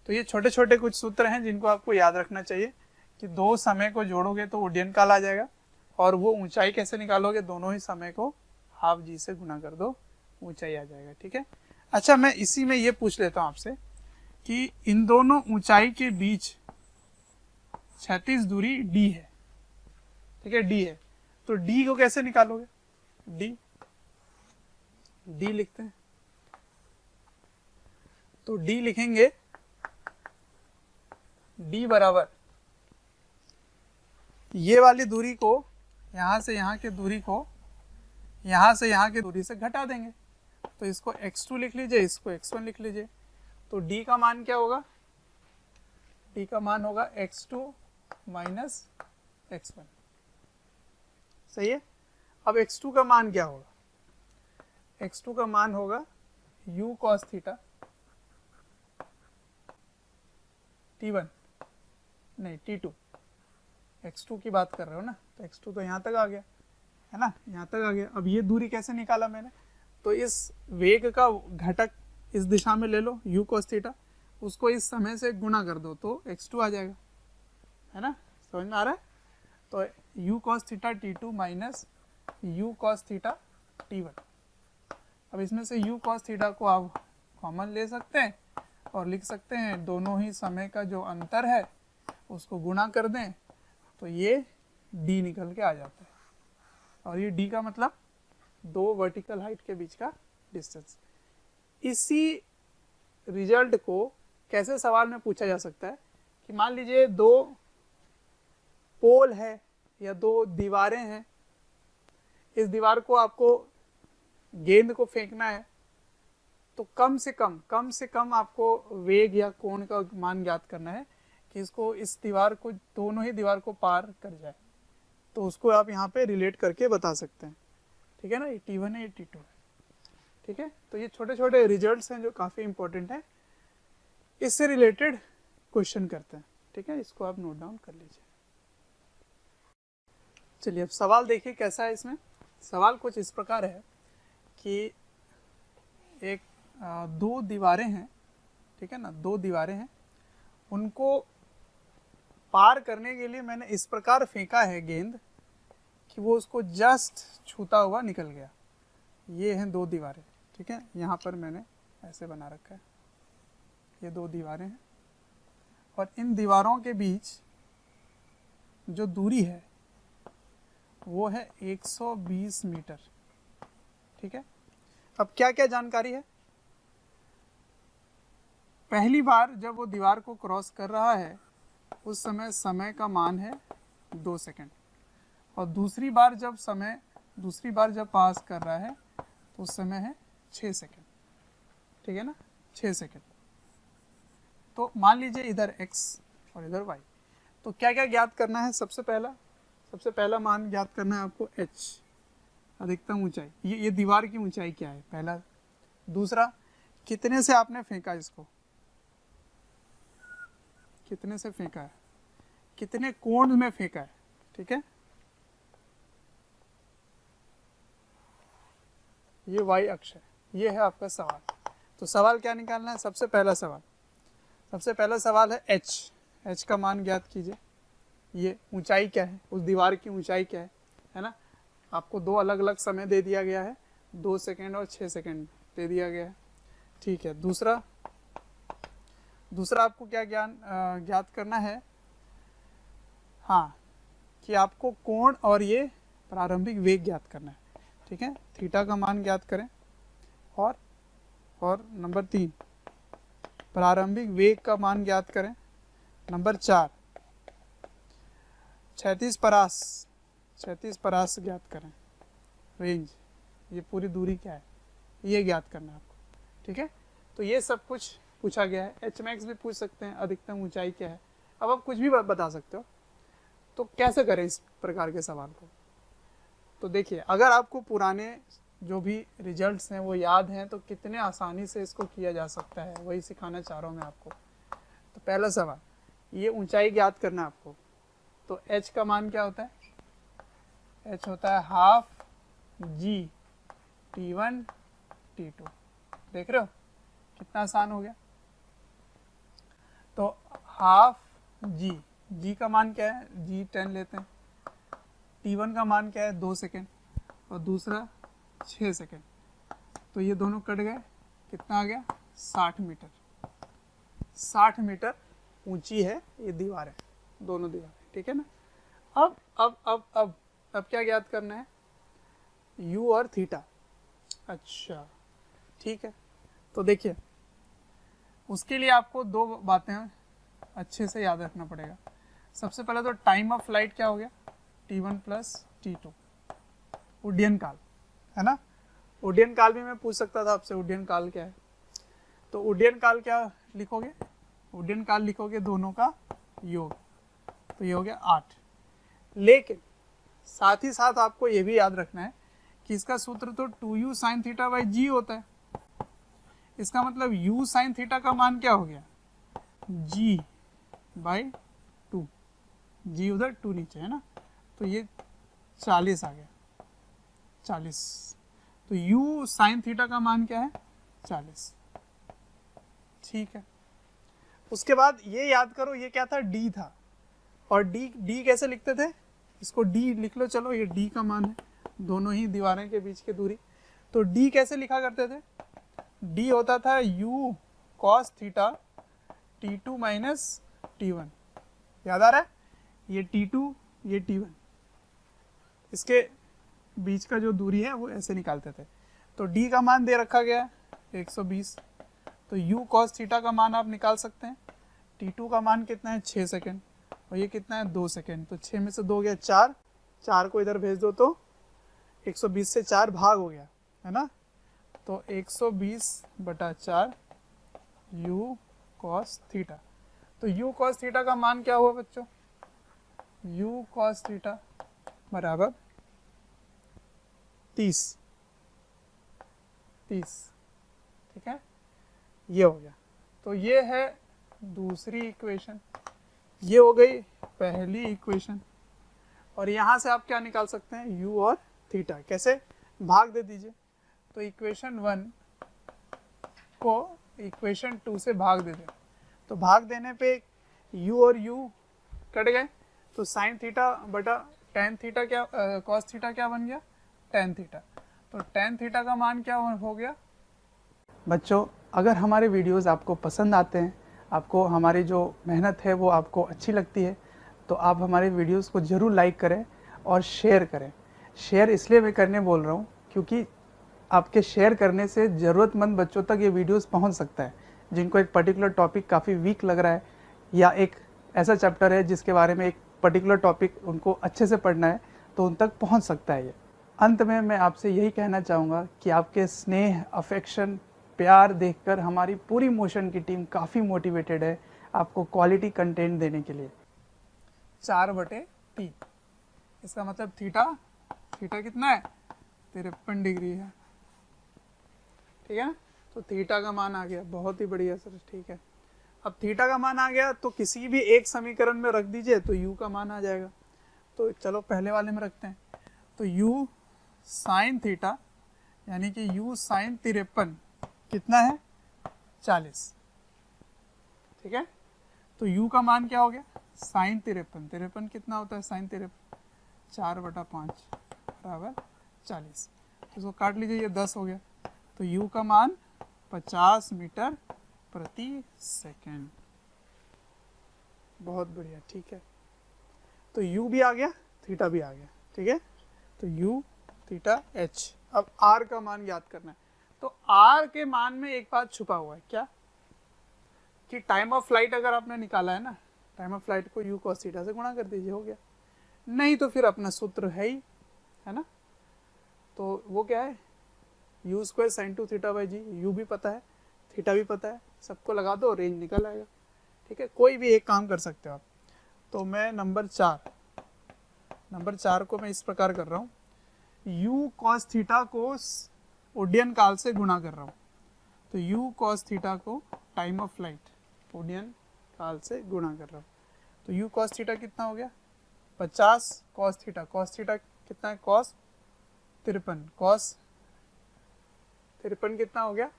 तो ये छोटे छोटे कुछ सूत्र हैं जिनको आपको याद रखना चाहिए कि दो समय को जोड़ोगे तो उड्डयन काल आ जाएगा, और वो ऊंचाई कैसे निकालोगे, दोनों ही समय को हाफ जी से गुना कर दो, ऊंचाई आ जाएगा, ठीक है। अच्छा, मैं इसी में ये पूछ लेता हूँ आपसे कि इन दोनों ऊंचाई के बीच क्षैतिज दूरी d है, ठीक है, d है। तो d को कैसे निकालोगे, d लिखते हैं। तो d लिखेंगे, d बराबर ये वाली दूरी को, यहां से यहाँ की दूरी को यहां से यहाँ की दूरी से घटा देंगे। तो इसको x2 लिख लीजिए, इसको x1 लिख लीजिए। तो d का मान क्या होगा, d का मान होगा x2 माइनस x1, सही है। अब x2 का मान क्या होगा, x2 का मान होगा u cos थीटा t1, नहीं t2, x2 की बात कर रहे हो ना, तो x2 तो यहाँ तक आ गया, है ना, यहाँ तक आ गया। अब ये दूरी कैसे निकाला मैंने, तो इस वेग का घटक इस दिशा में ले लो u cos थीटा, उसको इस समय से गुना कर दो तो x2 आ जाएगा, है ना, समझ में आ रहा है। तो u cos theta t2 minus u cos theta t1। अब इसमें से u cos थीटा को आप कॉमन ले सकते हैं और लिख सकते हैं दोनों ही समय का जो अंतर है उसको गुणा कर दें तो ये d निकल के आ जाता है, और ये d का मतलब दो वर्टिकल हाइट के बीच का डिस्टेंस। इसी रिजल्ट को कैसे सवाल में पूछा जा सकता है कि मान लीजिए दो पोल है या दो दीवारें हैं, इस दीवार को आपको गेंद को फेंकना है, तो कम से कम आपको वेग या कोण का मान ज्ञात करना है कि इसको, इस दीवार को, दोनों ही दीवार को पार कर जाए। तो उसको आप यहाँ पे रिलेट करके बता सकते हैं, ठीक है ना, ये t1 है, ये t2 है, ठीक है। तो ये छोटे छोटे रिजल्ट्स हैं जो काफ़ी इंपॉर्टेंट है। इससे रिलेटेड क्वेश्चन करते हैं। ठीक है, इसको आप नोट डाउन कर लीजिए। चलिए अब सवाल देखिए कैसा है। इसमें सवाल कुछ इस प्रकार है कि एक दो दीवारें हैं, ठीक है ना, दो दीवारें हैं, उनको पार करने के लिए मैंने इस प्रकार फेंका है गेंद कि वो उसको जस्ट छूता हुआ निकल गया। ये हैं दो दीवारें, ठीक है, यहाँ पर मैंने ऐसे बना रखा है, ये दो दीवारें हैं और इन दीवारों के बीच जो दूरी है वो है 120 मीटर, ठीक है। अब क्या क्या जानकारी है? पहली बार जब वो दीवार को क्रॉस कर रहा है उस समय का मान है 2 सेकंड, और दूसरी बार जब पास कर रहा है तो उस समय है 6 सेकंड, ठीक है ना, 6 सेकंड। तो मान लीजिए इधर x और इधर y, तो क्या क्या ज्ञात करना है? सबसे पहला मान ज्ञात करना है आपको h, अधिकतम ऊंचाई, ये दीवार की ऊंचाई क्या है पहला। दूसरा, कितने से आपने फेंका इसको, कितने से फेंका है, कितने कोण में फेंका है, ठीक है। ये y अक्ष है, ये है आपका सवाल। तो सवाल क्या निकालना है? सबसे पहला सवाल है h का मान ज्ञात कीजिए। ये ऊंचाई क्या है, उस दीवार की ऊंचाई क्या है ना। आपको दो अलग अलग समय दे दिया गया है, 2 सेकंड और 6 सेकंड दे दिया गया है, ठीक है। दूसरा आपको क्या ज्ञात करना है? हाँ, कि आपको कोण और ये प्रारंभिक वेग ज्ञात करना है, ठीक है। थीटा का मान ज्ञात करें और नंबर 3 प्रारंभिक वेग का मान ज्ञात करें। नंबर 4 क्षैतिज परास ज्ञात करें, रेंज, ये पूरी दूरी क्या है ये ज्ञात करना है आपको, ठीक है। तो ये सब कुछ पूछा गया है। एच मैक्स भी पूछ सकते हैं, अधिकतम ऊंचाई क्या है, अब आप कुछ भी बता सकते हो। तो कैसे करें इस प्रकार के सवाल को? तो देखिए, अगर आपको पुराने जो भी रिजल्ट्स हैं वो याद हैं तो कितने आसानी से इसको किया जा सकता है, वही सिखाना चाह रहा हूँ मैं आपको। तो पहला सवाल, ये ऊंचाई ज्ञात करना है आपको। तो h का मान क्या होता है? h होता है हाफ g t1 t2, देख रहे हो कितना आसान हो गया। तो हाफ g का मान क्या है? g 10 लेते हैं। t1 का मान क्या है? 2 सेकेंड, और दूसरा 6 सेकेंड। तो ये दोनों कट गए, कितना आ गया? 60 मीटर। 60 मीटर ऊंची है ये दीवार है, दोनों दीवारें, ठीक है ना। अब क्या ज्ञात करना है? u और थीटा। अच्छा, ठीक है। तो देखिए, उसके लिए आपको दो बातें अच्छे से याद रखना पड़ेगा। सबसे पहले तो टाइम ऑफ फ्लाइट क्या हो गया? t1 प्लस t2, उड्डयन काल, है ना। उड्डयन काल भी मैं पूछ सकता था आपसे, उड्डयन काल क्या है? तो उड्डयन काल क्या लिखोगे? उड्डयन काल लिखोगे दोनों का योग, तो ये हो गया 8। लेकिन साथ ही साथ आपको ये भी याद रखना है कि इसका सूत्र तो 2u sin theta by g होता है। इसका मतलब u sin थीटा का मान क्या हो गया? g बाई 2, g उधर 2 नीचे है ना, तो ये 40 आ गया, 40। तो u sin थीटा का मान क्या है? 40, ठीक है। उसके बाद ये याद करो, ये क्या था? d था, और d कैसे लिखते थे? इसको d लिख लो, चलो ये d का मान है, दोनों ही दीवारें के बीच की दूरी। तो d कैसे लिखा करते थे? d होता था u cos theta t2 minus t1, याद आ रहा है? ये t2 ये t1, इसके बीच का जो दूरी है वो ऐसे निकालते थे। तो d का मान दे रखा गया है 120, तो u cos थीटा का मान आप निकाल सकते हैं। t2 का मान कितना है? 6 सेकेंड, और ये कितना है? 2 सेकेंड। तो 6 में से 2 गया 4, 4 को इधर भेज दो तो 120 से 4 भाग हो गया, है ना। तो 120/4 u cos थीटा। तो u cos थीटा का मान क्या हुआ बच्चों? u cos थीटा बराबर 30, ठीक है, ये हो गया। तो ये है दूसरी इक्वेशन, ये हो गई पहली इक्वेशन, और यहाँ से आप क्या निकाल सकते हैं, u और थीटा। कैसे, भाग दे दीजिए। तो इक्वेशन 1 को इक्वेशन 2 से भाग दे दें, तो भाग देने पे u और u कट गए, तो साइन थीटा बटा टेन थीटा क्या, कॉस थीटा क्या बन गया, टेन थीटा। तो टेन थीटा का मान क्या हो गया। बच्चों, अगर हमारे वीडियोस आपको पसंद आते हैं, आपको हमारी जो मेहनत है वो आपको अच्छी लगती है, तो आप हमारे वीडियोस को ज़रूर लाइक करें और शेयर करें। शेयर इसलिए मैं करने बोल रहा हूँ क्योंकि आपके शेयर करने से ज़रूरतमंद बच्चों तक ये वीडियोस पहुँच सकता है, जिनको एक पर्टिकुलर टॉपिक काफ़ी वीक लग रहा है, या एक ऐसा चैप्टर है जिसके बारे में एक पर्टिकुलर टॉपिक उनको अच्छे से पढ़ना है, तो उन तक पहुँच सकता है ये। अंत में मैं आपसे यही कहना चाहूँगा कि आपके स्नेह, अफेक्शन, प्यार देखकर हमारी पूरी मोशन की टीम काफ़ी मोटिवेटेड है आपको क्वालिटी कंटेंट देने के लिए। 4/3, इसका मतलब थीटा कितना है, 53 डिग्री है, ठीक है। तो थीटा का मान आ गया, बहुत ही बढ़िया सर, ठीक है। अब थीटा का मान आ गया तो किसी भी एक समीकरण में रख दीजिए तो u का मान आ जाएगा। तो चलो पहले वाले में रखते हैं, तो u साइन थीटा यानी कि u साइन 53 कितना है, 40, ठीक है। तो u का मान क्या हो गया, साइन 53 कितना होता है, साइन 53 4/5 बराबर 40। तो इसको काट लीजिए, ये 10 हो गया। तो u का मान 50 मीटर प्रति सेकेंड। बहुत बढ़िया, ठीक है। तो u भी आ गया, थीटा भी आ गया, ठीक है। तो u थीटा h। अब r का मान याद करना है। तो r के मान में एक बात छुपा हुआ है, क्या, कि टाइम ऑफ फ्लाइट अगर आपने निकाला है ना, टाइम ऑफ फ्लाइट को u cos थीटा से गुणा कर दीजिए, हो गया। नहीं तो फिर अपना सूत्र है ही, है ना। तो वो क्या है, u² sin 2 theta by G. u भी पता है, थीटा भी पता है, सबको लगा दो, रेंज निकल आएगा, ठीक है। कोई भी एक काम कर सकते हो आप। तो मैं नंबर 4 को मैं इस प्रकार कर रहा हूँ, u cos थीटा को ओडियन काल से गुणा कर रहा हूँ। तो u cos थीटा को टाइम ऑफ फ्लाइट ओडियन काल से गुणा कर रहा हूँ। तो u cos थीटा कितना हो गया, 50 cos थीटा कितना है, cos 53 कितना हो गया,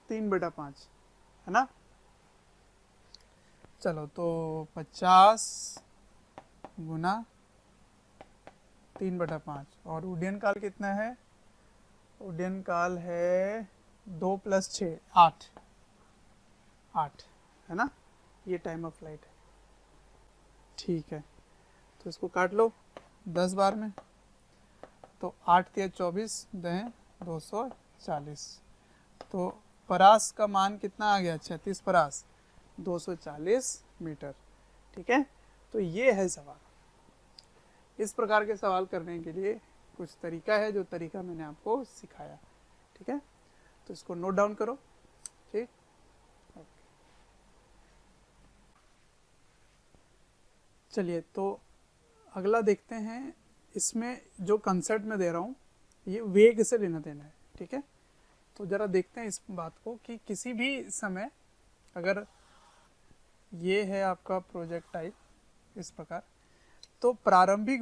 3/5, है ना। चलो तो 50 गुना 3/5, और उड्डयन काल कितना है, उड्डयन काल है 2 + 6 8, है ना। ये टाइम ऑफ फ्लाइट है, ठीक है। तो इसको काट लो 10 बार में, तो 8 × 24 दें 240। तो परास का मान कितना आ गया, 36 परास, 240 मीटर, ठीक है। तो ये है सवाल। इस प्रकार के सवाल करने के लिए कुछ तरीका है, जो तरीका मैंने आपको सिखाया, ठीक है। तो इसको नोट डाउन करो, ठीक। चलिए, तो अगला देखते हैं। इसमें जो कंसेप्ट मैं दे रहा हूँ ये वेग से लेना देना है, ठीक है। तो ज़रा देखते हैं इस बात को कि किसी भी समय अगर ये है आपका प्रोजेक्टाइल इस प्रकार, तो प्रारंभिक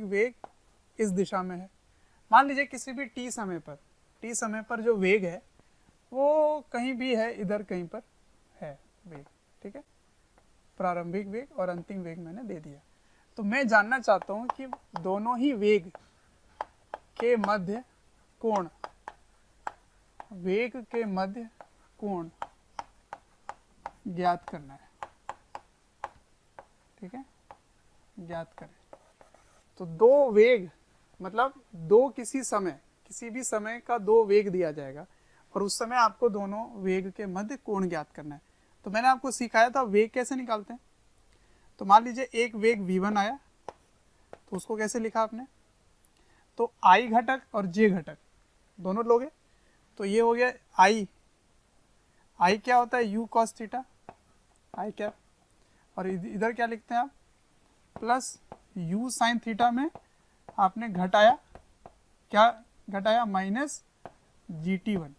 वेग इस दिशा में है। मान लीजिए किसी भी t समय पर जो वेग है वो कहीं भी है, इधर कहीं पर है वेग, ठीक है। प्रारंभिक वेग और अंतिम वेग मैंने दे दिया। तो मैं जानना चाहता हूँ कि दोनों ही वेग के मध्य कोण, वेग के मध्य कोण ज्ञात करना है, ठीक है, ज्ञात करें। तो दो वेग मतलब किसी भी समय का दो वेग दिया जाएगा और उस समय आपको दोनों वेग के मध्य कोण ज्ञात करना है। तो मैंने आपको सिखाया था वेग कैसे निकालते हैं। तो मान लीजिए एक वेग v1 आया, तो उसको कैसे लिखा आपने, तो i घटक और j घटक दोनों लोगे, तो ये हो गया i क्या होता है, u cos थीटा, i क्या, और इधर क्या लिखते हैं आप, प्लस u साइन थीटा में आपने घटाया, क्या घटाया, -GT1,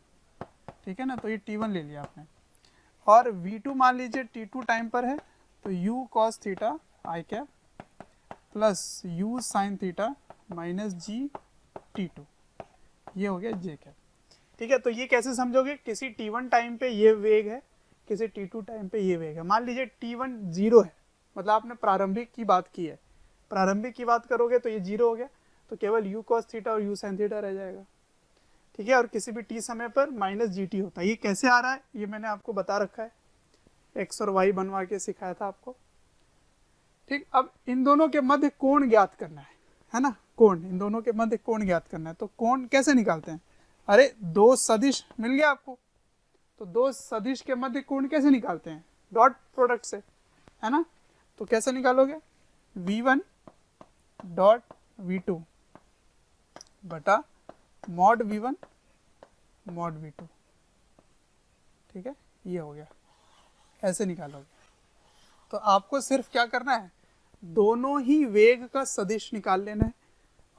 ठीक है ना। तो ये T1 ले लिया आपने। और v2 मान लीजिए t2 टाइम पर है, तो u cos theta i cap plus u sin theta minus g t2, ये हो गया j कैप। ठीक है, तो ये कैसे समझोगे, किसी t1 टाइम पे ये वेग है, किसी t2 टाइम पे ये वेग है। मान लीजिए t1 0 है, मतलब आपने प्रारंभिक की बात की है, प्रारंभिक की बात करोगे तो ये 0 हो गया, तो केवल u cos थीटा और u sin थीटा रह जाएगा। ठीक है, और किसी भी t समय पर माइनस जी टी होता है। ये कैसे आ रहा है ये मैंने आपको बता रखा है, x और y बनवा के सिखाया था आपको। ठीक, अब इन दोनों के मध्य कोण ज्ञात करना है ना, कोण, इन दोनों के मध्य कोण ज्ञात करना है। तो कोण कैसे निकालते हैं, अरे दो सदिश मिल गया आपको, तो दो सदिश के मध्य कोण कैसे निकालते हैं, डॉट प्रोडक्ट से, है ना। तो कैसे निकालोगे, v1 डॉट v2 बटा मॉड v1 मॉड v2। ठीक है, ये हो गया, ऐसे निकालोगे। तो आपको सिर्फ क्या करना है, दोनों ही वेग का सदिश निकाल लेना है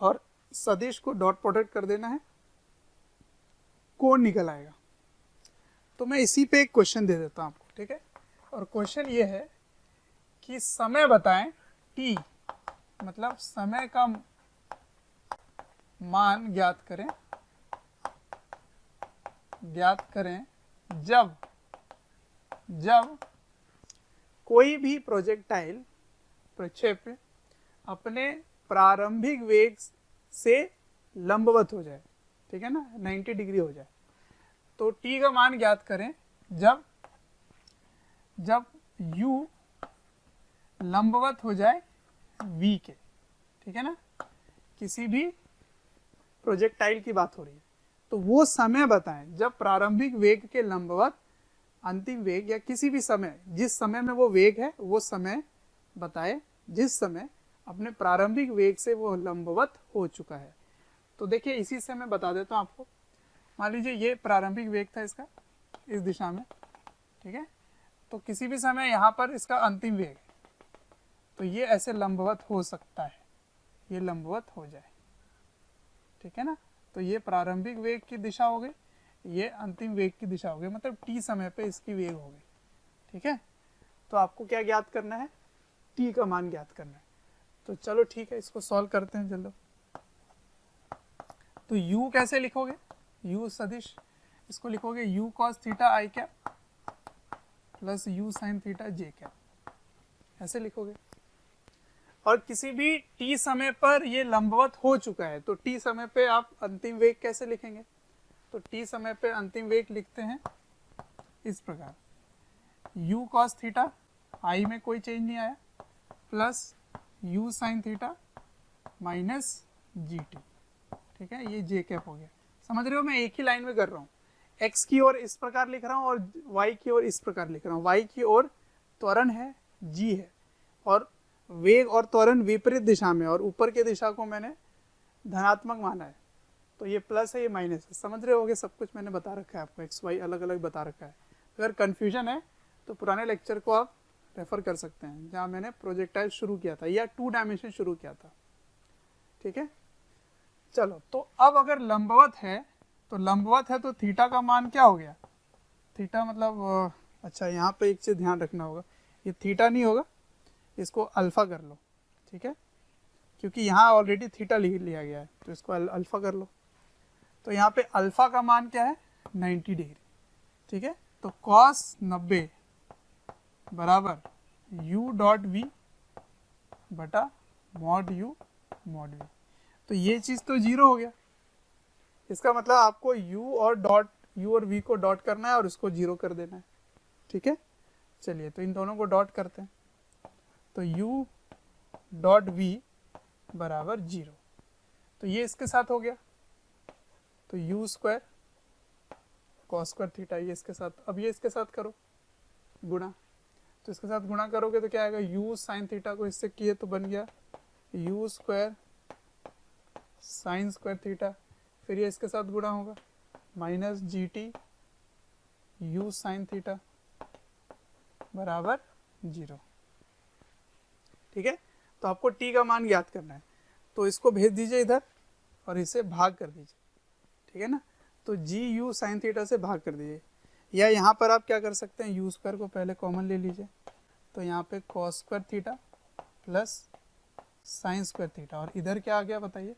और सदिश को डॉट प्रोडक्ट कर देना है, कोण निकल आएगा। तो मैं इसी पे एक क्वेश्चन दे देता हूं आपको। ठीक है, और क्वेश्चन ये है कि समय बताएं t, मतलब समय का मान ज्ञात करें जब कोई भी प्रोजेक्टाइल प्रक्षेप्य अपने प्रारंभिक वेग से लंबवत हो जाए। ठीक है ना, 90 डिग्री हो जाए। तो t का मान ज्ञात करें जब u लंबवत हो जाए v के। ठीक है ना, किसी भी प्रोजेक्टाइल की बात हो रही है, तो वो समय बताएं जब प्रारंभिक वेग के लंबवत अंतिम वेग, या किसी भी समय, जिस समय में वो वेग है वो समय बताए जिस समय अपने प्रारंभिक वेग से वो लंबवत हो चुका है। तो देखिए इसी से मैं बता देता हूँ आपको। मान लीजिए ये प्रारंभिक वेग था इसका, इस दिशा में। ठीक है, तो किसी भी समय यहाँ पर इसका अंतिम वेग है, तो ये ऐसे लंबवत हो सकता है, ये लंबवत हो जाए। ठीक है ना, तो ये प्रारंभिक वेग की दिशा हो गई, ये अंतिम वेग की दिशा हो गई, मतलब t समय पे इसकी वेग हो गई। ठीक है, तो आपको क्या ज्ञात करना है, t का मान ज्ञात करना है। तो चलो ठीक है, इसको सॉल्व करते हैं चलो। तो u कैसे लिखोगे, u सदिश, इसको लिखोगे u cos theta i cap plus u sin theta j cap, ऐसे लिखोगे। और किसी भी t समय पर ये लंबवत हो चुका है, तो t समय पे आप अंतिम वेग कैसे लिखेंगे, तो t समय पे अंतिम वेग लिखते हैं इस प्रकार, u cos थीटा i में कोई चेंज नहीं आया plus u sin theta minus G T. ठीक है, ये j कैप हो गया। समझ रहे हो, मैं एक ही लाइन में कर रहा हूँ, x की ओर इस प्रकार लिख रहा हूँ और y की ओर इस प्रकार लिख रहा हूँ। y की ओर त्वरण है, g है, और वेग और त्वरण विपरीत दिशा में, और ऊपर की दिशा को मैंने धनात्मक माना है, तो ये प्लस है, ये माइनस है। समझ रहे होगे, सब कुछ मैंने बता रखा है आपको, एक्स वाई अलग अलग बता रखा है। अगर कन्फ्यूजन है तो पुराने लेक्चर को आप रेफर कर सकते हैं, जहाँ मैंने प्रोजेक्टाइल शुरू किया था या 2 डायमेंशन शुरू किया था। ठीक है, चलो, तो अब अगर लंबवत है तो थीटा का मान क्या हो गया, थीटा मतलब अच्छा यहाँ पे एक चीज़ ध्यान रखना होगा, ये थीटा नहीं होगा, इसको अल्फा कर लो। ठीक है, क्योंकि यहाँ ऑलरेडी थीटा लिख लिया गया है, तो इसको अल्फा कर लो। तो यहाँ पे अल्फा का मान क्या है, 90 डिग्री। ठीक है, तो cos 90 बराबर u डॉट वी बटा मॉड u मॉड वी। तो ये चीज़ तो 0 हो गया, इसका मतलब आपको u और v को डॉट करना है और इसको 0 कर देना है। ठीक है, चलिए तो इन दोनों को डॉट करते हैं, तो u डॉट v बराबर 0। तो ये इसके साथ हो गया, तो u square cos square theta, ये इसके साथ। अब ये इसके साथ करो गुणा, तो इसके साथ गुणा करोगे तो क्या आएगा, u साइन थीटा को इससे किए तो बन गया u square sine square theta, फिर ये इसके साथ गुणा होगा minus G T u sine theta बराबर 0। ठीक है, तो आपको t का मान ज्ञात करना है, तो इसको भेज दीजिए इधर और इसे भाग कर दीजिए। ठीक है ना, तो जी यू साइन थीटा से भाग कर दीजिए। या यहाँ पर आप क्या कर सकते हैं, यू स्क्वायर को पहले कॉमन ले लीजिए, तो यहाँ पे cos square theta plus sine square theta, और इधर क्या आ गया बताइए,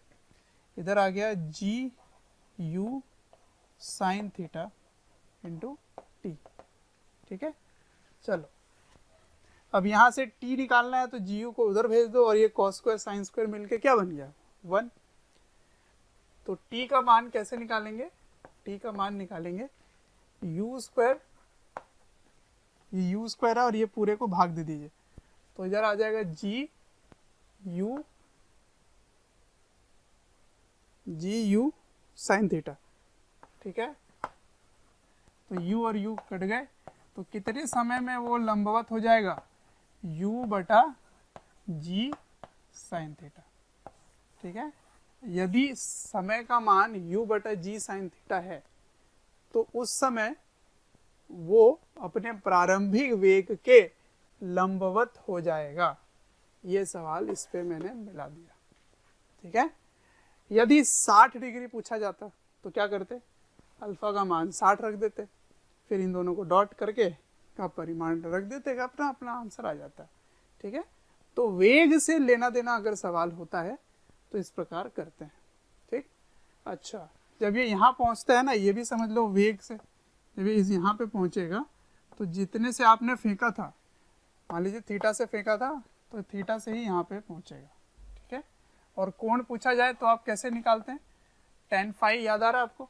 इधर आ गया जी u sine theta into t. ठीक है, चलो अब यहाँ से t निकालना है तो जी यू को उधर भेज दो, और ये कॉस स्क्वायर साइन स्क्वायर मिलके क्या बन गया 1। तो t का मान कैसे निकालेंगे, t का मान निकालेंगे u स्क्वायर, ये u स्क्वायर है और ये पूरे को भाग दे दीजिए, तो इधर आ जाएगा जी यू साइन थीटा। ठीक है, तो u और u कट गए, तो कितने समय में वो लंबवत हो जाएगा, u बटा जी साइन थीटा। ठीक है, यदि समय का मान u बटा जी साइन थीटा है तो उस समय वो अपने प्रारंभिक वेग के लंबवत हो जाएगा। ये सवाल इस पे मैंने मिला दिया। ठीक है, यदि 60 डिग्री पूछा जाता तो क्या करते, अल्फा का मान 60 रख देते, फिर इन दोनों को डॉट करके का परिमाण रख देते, अपना अपना आंसर आ जाता है। ठीक है, तो वेग से लेना देना अगर सवाल होता है तो इस प्रकार करते हैं। ठीक, अच्छा जब ये यहाँ पहुँचता है ना, ये भी समझ लो वेग से जब ये यहाँ पे पहुँचेगा तो जितने से आपने फेंका था, मान लीजिए थीटा से फेंका था तो थीटा से ही यहाँ पे पहुँचेगा। ठीक है, और कोण पूछा जाए तो आप कैसे निकालते हैं, tan फाई याद आ रहा है आपको,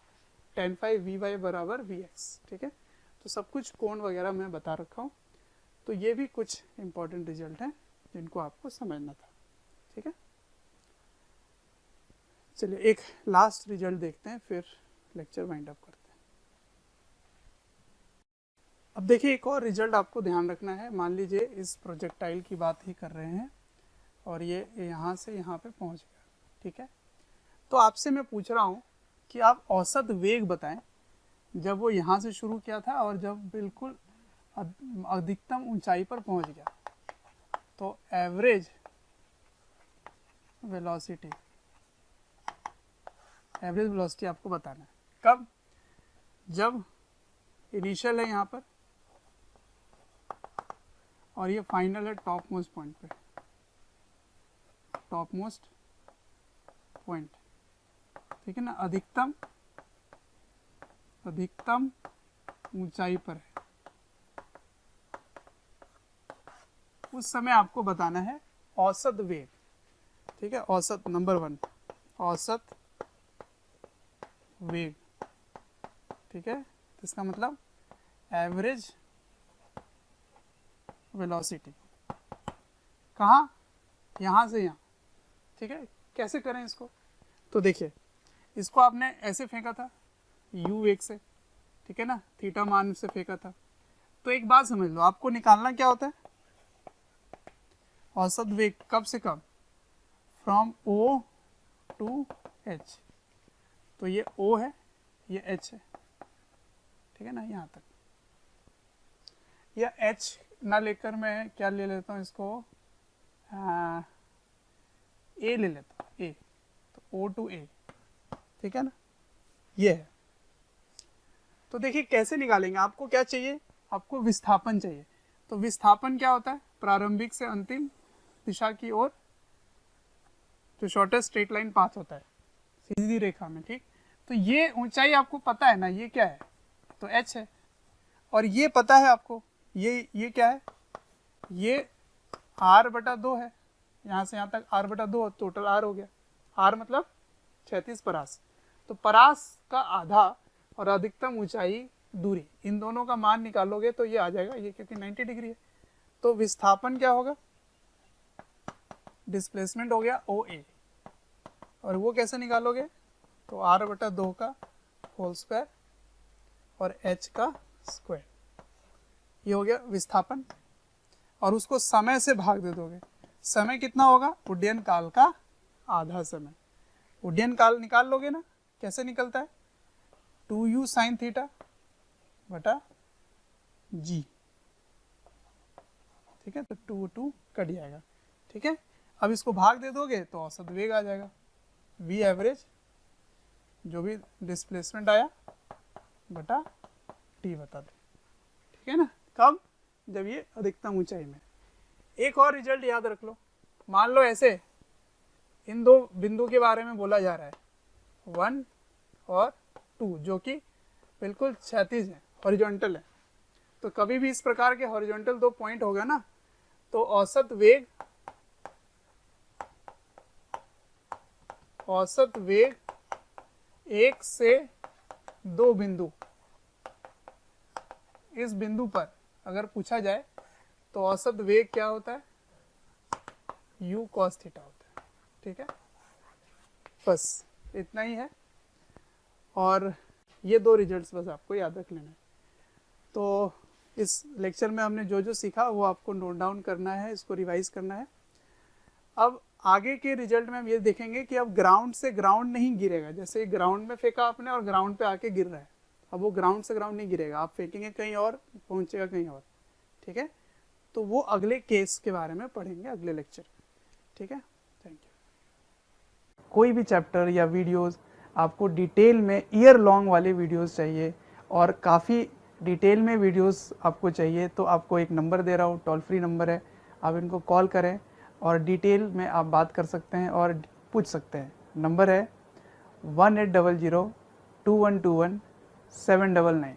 tan फाई वी वाई बराबर वी एक्स। ठीक है, तो सब कुछ कोण वगैरह मैं बता रखा हूँ, तो ये भी कुछ इंपॉर्टेंट रिजल्ट हैं जिनको आपको समझना था। ठीक है, चलिए एक लास्ट रिजल्ट देखते हैं, फिर लेक्चर वाइंड अप करते हैं। अब देखिए एक और रिजल्ट आपको ध्यान रखना है, मान लीजिए इस प्रोजेक्टाइल की बात ही कर रहे हैं और ये यहाँ से यहाँ पे पहुँच गया। ठीक है, तो आपसे मैं पूछ रहा हूँ कि आप औसत वेग बताएं जब वो यहाँ से शुरू किया था और जब बिल्कुल अधिकतम ऊंचाई पर पहुँच गया, तो एवरेज वेलोसिटी आपको बताना है। कब, जब इनिशियल है यहाँ पर और ये फाइनल है टॉप मोस्ट पॉइंट पे, टॉप मोस्ट पॉइंट। ठीक है ना, अधिकतम ऊंचाई पर है, उस समय आपको बताना है औसत वेग। ठीक है, औसत नंबर 1 औसत वेग। ठीक है, तो इसका मतलब एवरेज वेलोसिटी, कहाँ, यहाँ से यहाँ। ठीक है, कैसे करें इसको, तो देखिए इसको आपने ऐसे फेंका था u वेग से, ठीक है ना, थीटा मान से फेंका था, तो एक बात समझ लो, आपको निकालना क्या होता है, औसत वेग कब से कब, फ्रॉम O टू H। तो ये O है, ये H है। ठीक है ना, यहाँ तक, या H ना लेकर मैं क्या ले लेता हूँ इसको, A ले लेता हूँ, A, तो O टू A। ठीक है ना, ये है। तो देखिए कैसे निकालेंगे, आपको क्या चाहिए, आपको विस्थापन चाहिए। तो विस्थापन क्या होता है, प्रारंभिक से अंतिम दिशा की ओर जो शॉर्टेस्ट स्ट्रेट लाइन पाथ होता है सीधी रेखा में। ठीक, तो ये ऊंचाई आपको पता है ना, ये क्या है, तो h है, और ये पता है आपको, ये क्या है, ये r बटा 2 है, यहाँ से यहाँ तक r बटा 2, टोटल r हो गया, r मतलब 36 परास। तो परास का आधा और अधिकतम ऊंचाई दूरी, इन दोनों का मान निकालोगे तो ये आ जाएगा, ये क्योंकि 90 डिग्री है। तो विस्थापन क्या होगा, डिस्प्लेसमेंट हो गया OA, और वो कैसे निकालोगे, तो r बटा 2 का होल स्क्वायर और h का स्क्वायर, ये हो गया विस्थापन। और उसको समय से भाग दे दोगे, समय कितना होगा, उड्डयन काल का आधा समय। उड्डयन काल निकाल लोगे ना, कैसे निकलता है, 2u साइन थीटा बटा g। ठीक है, तो 2 कट जाएगा। ठीक है, अब इसको भाग दे दोगे तो औसत वेग आ जाएगा, v एवरेज जो भी डिस्प्लेसमेंट आया बटा टी बता दें, ठीक है ना। कब? जब ये अधिकतम ऊंचाई में। एक और रिजल्ट याद रख लो, मान लो ऐसे इन दो बिंदु के बारे में बोला जा रहा है 1 और 2 जो कि बिल्कुल क्षैतिज है, हॉरिजॉन्टल है। तो कभी भी इस प्रकार के हॉरिजॉन्टल दो पॉइंट होगा ना, तो औसत वेग 1 से 2 बिंदु, इस बिंदु पर अगर पूछा जाए तो औसत वेग क्या होता है? u cos थीटा होता है, ठीक है। बस इतना ही है, और ये दो रिजल्ट्स बस आपको याद रख लेना है। तो इस लेक्चर में हमने जो जो सीखा वो आपको नोट डाउन करना है, इसको रिवाइज करना है। अब आगे के रिजल्ट में हम ये देखेंगे कि अब ग्राउंड से ग्राउंड नहीं गिरेगा। जैसे ग्राउंड में फेंका आपने और ग्राउंड पे आके गिर रहा है, अब वो ग्राउंड से ग्राउंड नहीं गिरेगा, आप फेंकेंगे कहीं और, पहुंचेगा कहीं और, ठीक है। तो वो अगले केस के बारे में पढ़ेंगे अगले लेक्चर, ठीक है। Thank you. कोई भी चैप्टर या वीडियोस आपको डिटेल में ईयर लॉन्ग वाले वीडियोस चाहिए और काफ़ी डिटेल में वीडियोस आपको चाहिए, तो आपको एक नंबर दे रहा हूँ, टोल फ्री नंबर है, आप इनको कॉल करें और डिटेल में आप बात कर सकते हैं और पूछ सकते हैं। नंबर है 1800 2121 799।